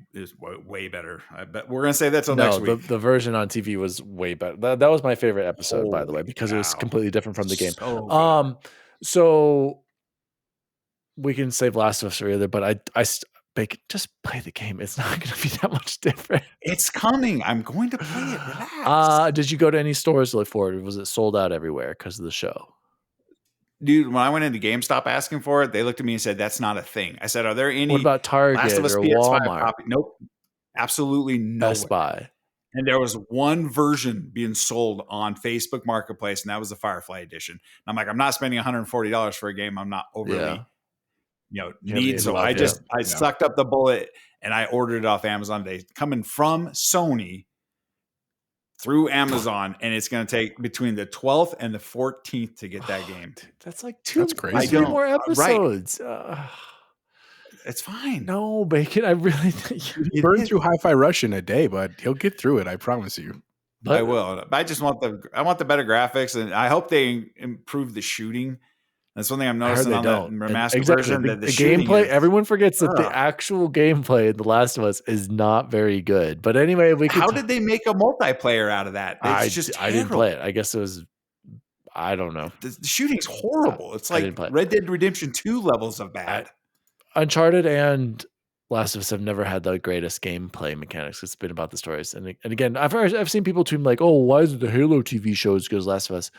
way better. I bet we're gonna say that till next week. The version on TV was way better. That was my favorite episode, by the way, because it was completely different from the game. So we can save Last of Us for either, but just play the game. It's not going to be that much different. It's coming. I'm going to play it. Relax. Did you go to any stores to look for it? Was it sold out everywhere because of the show? Dude, when I went into GameStop asking for it, they looked at me and said, "That's not a thing." I said, "Are there any?" What about Target Last of Us or PS5 Walmart? copy? Nope, absolutely no. Best Buy. And there was one version being sold on Facebook Marketplace, and that was the Firefly edition. And I'm like, I'm not spending $140 for a game I'm not overly, need. So I sucked up the bullet and I ordered it off Amazon today, coming from Sony through Amazon, and it's going to take between the 12th and the 14th to get that game. Dude, that's like three more episodes. Right. It's fine. No, Bacon. I really think you burn through Hi-Fi Rush in a day, but he'll get through it. I promise you. I will. I just want the better graphics, and I hope they improve the shooting. That's one thing I'm I heard noticing they on the don't. And remastered exactly. version. That the shooting Gameplay, is everyone forgets that the ugh. actual gameplay in The Last of Us is not very good. But anyway, we could. How did they make a multiplayer out of that? It's just I didn't play it. terrible. I guess it was. I don't know. The shooting's horrible. It's I didn't like play it. Red Dead Redemption 2 levels of bad. Uncharted and Last of Us have never had the greatest gameplay mechanics. It's been about the stories. And again, I've seen people tweet like, "Oh, why isn't the Halo TV show as good as Last of Us?"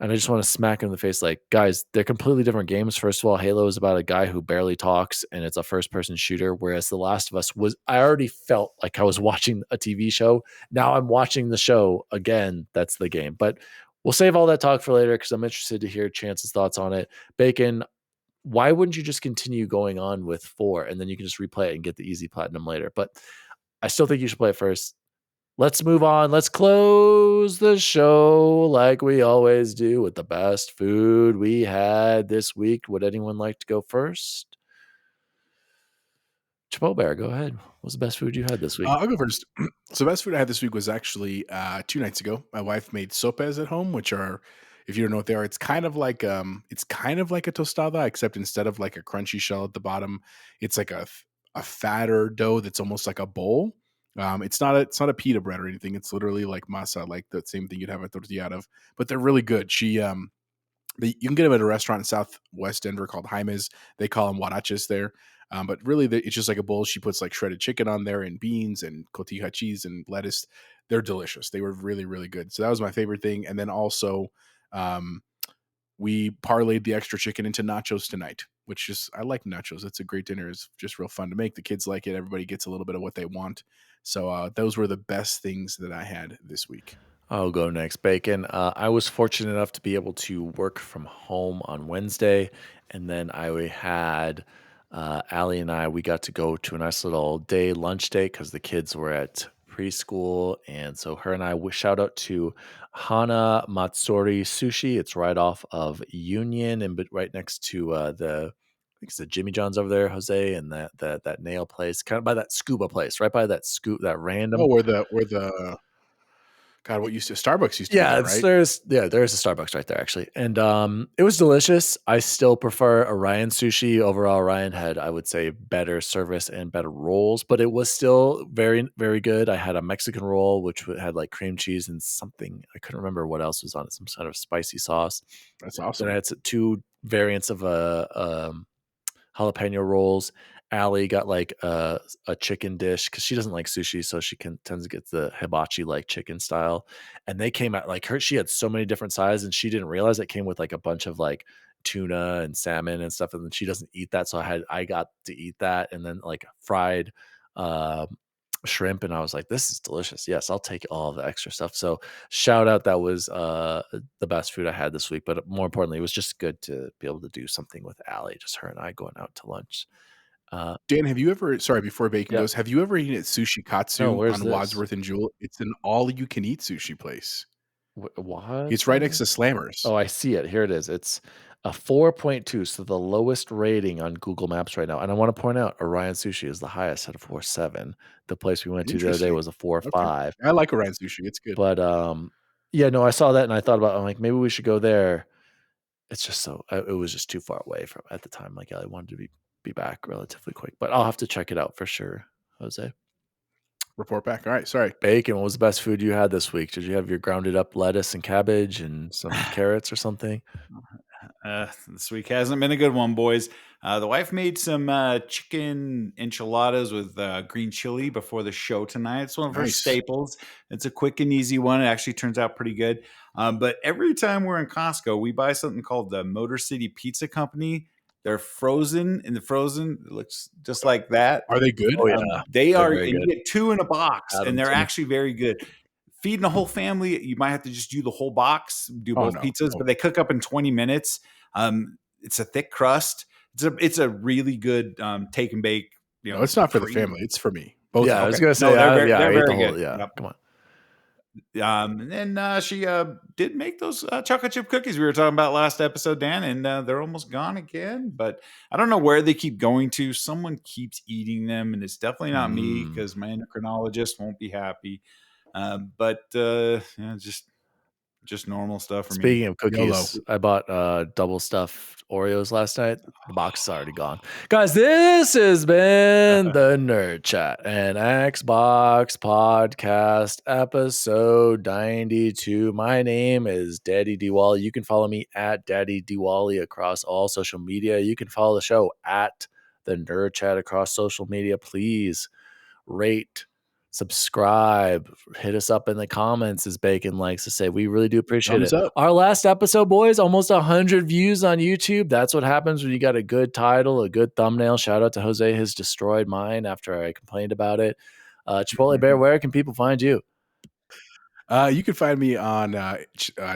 And I just want to smack them in the face, like, guys, they're completely different games. First of all, Halo is about a guy who barely talks, and it's a first-person shooter, whereas The Last of Us was. I already felt like I was watching a TV show. Now I'm watching the show again. That's the game. But we'll save all that talk for later because I'm interested to hear Chance's thoughts on it. Bacon, why wouldn't you just continue going on with 4 and then you can just replay it and get the easy platinum later? But I still think you should play it first. Let's move on. Let's close the show like we always do with the best food we had this week. Would anyone like to go first? Chipotle, go ahead. What's the best food you had this week? I'll go first. So, the best food I had this week was actually 2 nights ago. My wife made sopes at home, which are, if you don't know what they are, it's kind of like a tostada, except instead of like a crunchy shell at the bottom, it's like a fatter dough that's almost like a bowl. It's not a pita bread or anything. It's literally like masa, like the same thing you'd have a tortilla out of. But they're really good. You can get them at a restaurant in Southwest Denver called Jaime's. They call them huaraches there. But really, it's just like a bowl. She puts like shredded chicken on there and beans and cotija cheese and lettuce. They're delicious. They were really, really good. So that was my favorite thing. And then also, we parlayed the extra chicken into nachos tonight, which is, I like nachos. It's a great dinner. It's just real fun to make. The kids like it. Everybody gets a little bit of what they want. So those were the best things that I had this week. I'll go next. Bacon. I was fortunate enough to be able to work from home on Wednesday. And then I had Allie and we got to go to a nice little lunch day because the kids were at preschool. And so her and I, shout out to Hana Matsuri Sushi. It's right off of Union and right next to I think it's the Jimmy John's over there, Jose, and that nail place, kind of by that scuba place, right by that that random. Oh, where the God, what used to Starbucks used to be there, right? There's a Starbucks right there actually, and it was delicious. I still prefer Orion Sushi over Orion had, I would say, better service and better rolls, but it was still very, very good. I had a Mexican roll which had like cream cheese and something I couldn't remember what else was on it, some sort of spicy sauce. That's Then awesome. I had 2 variants of jalapeno rolls. Allie got like a chicken dish because she doesn't like sushi, so she tends to get the hibachi like chicken style. And they came out like she had so many different sizes, and she didn't realize it came with like a bunch of like tuna and salmon and stuff. And then she doesn't eat that, so I got to eat that, and then like fried shrimp, and I was like, this is delicious. Yes, I'll take all of the extra stuff. So shout out, that was the best food I had this week. But more importantly, it was just good to be able to do something with Allie, just her and I going out to lunch. Dan, have you ever, sorry, before Bacon Yep. goes, have you ever eaten at Sushi Katsu No, where's on this? Wadsworth and Jewel? It's an all-you-can-eat sushi place. What? It's right next to Slammers. Oh, I see it. Here it is. It's a 4.2, so the lowest rating on Google Maps right now. And I want to point out, Orion Sushi is the highest at a 4.7. The place we went to the other day Interesting. was a 4.5. Okay. I like Orion Sushi. It's good. But yeah, no, I saw that and I thought about, I'm like, maybe we should go there. It's just it was just too far away from at the time. Like, I wanted to be back relatively quick, but I'll have to check it out for sure, Jose. Report back. All right. Sorry. Bacon, what was the best food you had this week? Did you have your grounded up lettuce and cabbage and some carrots or something? This week hasn't been a good one, boys. The wife made some chicken enchiladas with green chili before the show tonight. It's one of her Nice. staples. It's a quick and easy one. It actually turns out pretty good. But every time we're in Costco, we buy something called the Motor City Pizza Company. They're frozen. In the frozen, it looks just like that. Are they good? Oh, yeah. They They're are. very And good. you get 2 in a box, Add 'em and they're to me. actually very good. Feeding a whole family, you might have to just do the whole box, do Oh, both no. pizzas, Oh. but they cook up in 20 minutes. It's a thick crust. It's a really good take and bake. You know, No, it's not for the cream. family. It's for me. Both. Yeah, I was Okay. gonna say, No, they're I very- ate they're the very whole. good. Yeah, Yep. come on. And then she did make those chocolate chip cookies we were talking about last episode, Dan, and they're almost gone again. But I don't know where they keep going to. Someone keeps eating them, and it's definitely not me because my endocrinologist won't be happy. But just just normal stuff for me. Speaking of cookies, YOLO. I bought double stuffed Oreos last night. The box is already gone. Guys, this has been the Nerd Chat, an Xbox podcast episode 92. My name is Daddy Diwali. You can follow me at Daddy Diwali across all social media. You can follow the show at the Nerd Chat across social media. Please rate, subscribe, hit us up in the comments, as Bacon likes to say. We really do appreciate Thumbs it. up. Our last episode, boys, almost 100 views on YouTube. That's what happens when you got a good title, a good thumbnail. Shout out to Jose, has destroyed mine after I complained about it. Chipotle Bear, where can people find you? You can find me on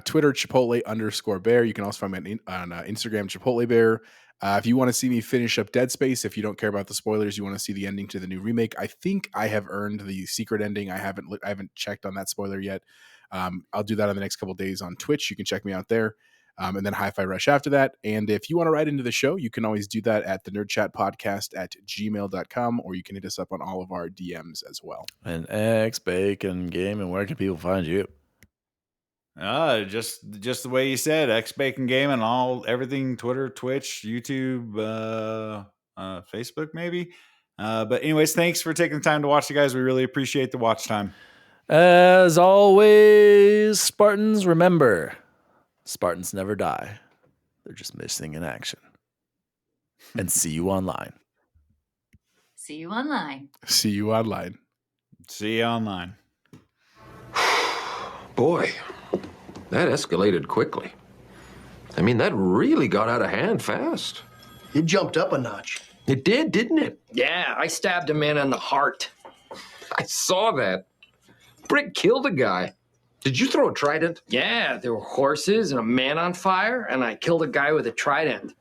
Twitter, Chipotle_Bear. You can also find me on Instagram, Chipotle Bear. If you want to see me finish up Dead Space, if you don't care about the spoilers, you want to see the ending to the new remake, I think I have earned the secret ending. I haven't checked on that spoiler yet. I'll do that in the next couple of days on Twitch. You can check me out there. And then Hi-Fi Rush after that. And if you want to write into the show, you can always do that at the nerdchatpodcast@gmail.com, or you can hit us up on all of our DMs as well. And X Bacon Gaming, where can people find you? Just the way you said, X Bacon Game and everything, Twitter, Twitch, YouTube, Facebook, maybe. But anyways, thanks for taking the time to watch, you guys. We really appreciate the watch time. As always, Spartans, remember, Spartans never die. They're just missing in action. And see you online. See you online. See you online. See you online. Boy, that escalated quickly. I mean, that really got out of hand fast. It jumped up a notch. It did, didn't it? Yeah, I stabbed a man in the heart. I saw that. Brick killed a guy. Did you throw a trident? Yeah, there were horses and a man on fire, and I killed a guy with a trident.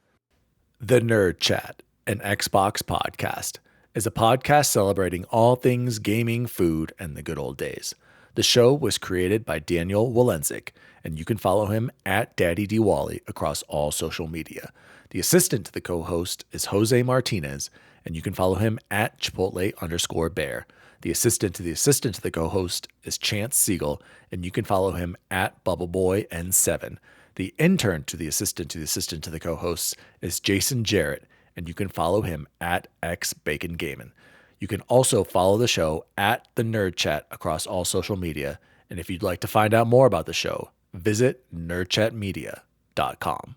The Nerd Chat, an Xbox podcast, is a podcast celebrating all things gaming, food, and the good old days. The show was created by Daniel Walenzik, and you can follow him at Daddy Diwali across all social media. The assistant to the co-host is Jose Martinez, and you can follow him at Chipotle_Bear. The assistant to the co-host is Chance Siegel, and you can follow him at BubbleBoyN7. The intern to the assistant to the co-hosts is Jason Jarrett, and you can follow him at XBaconGaming. You can also follow the show at The Nerd Chat across all social media. And if you'd like to find out more about the show, visit nerdchatmedia.com.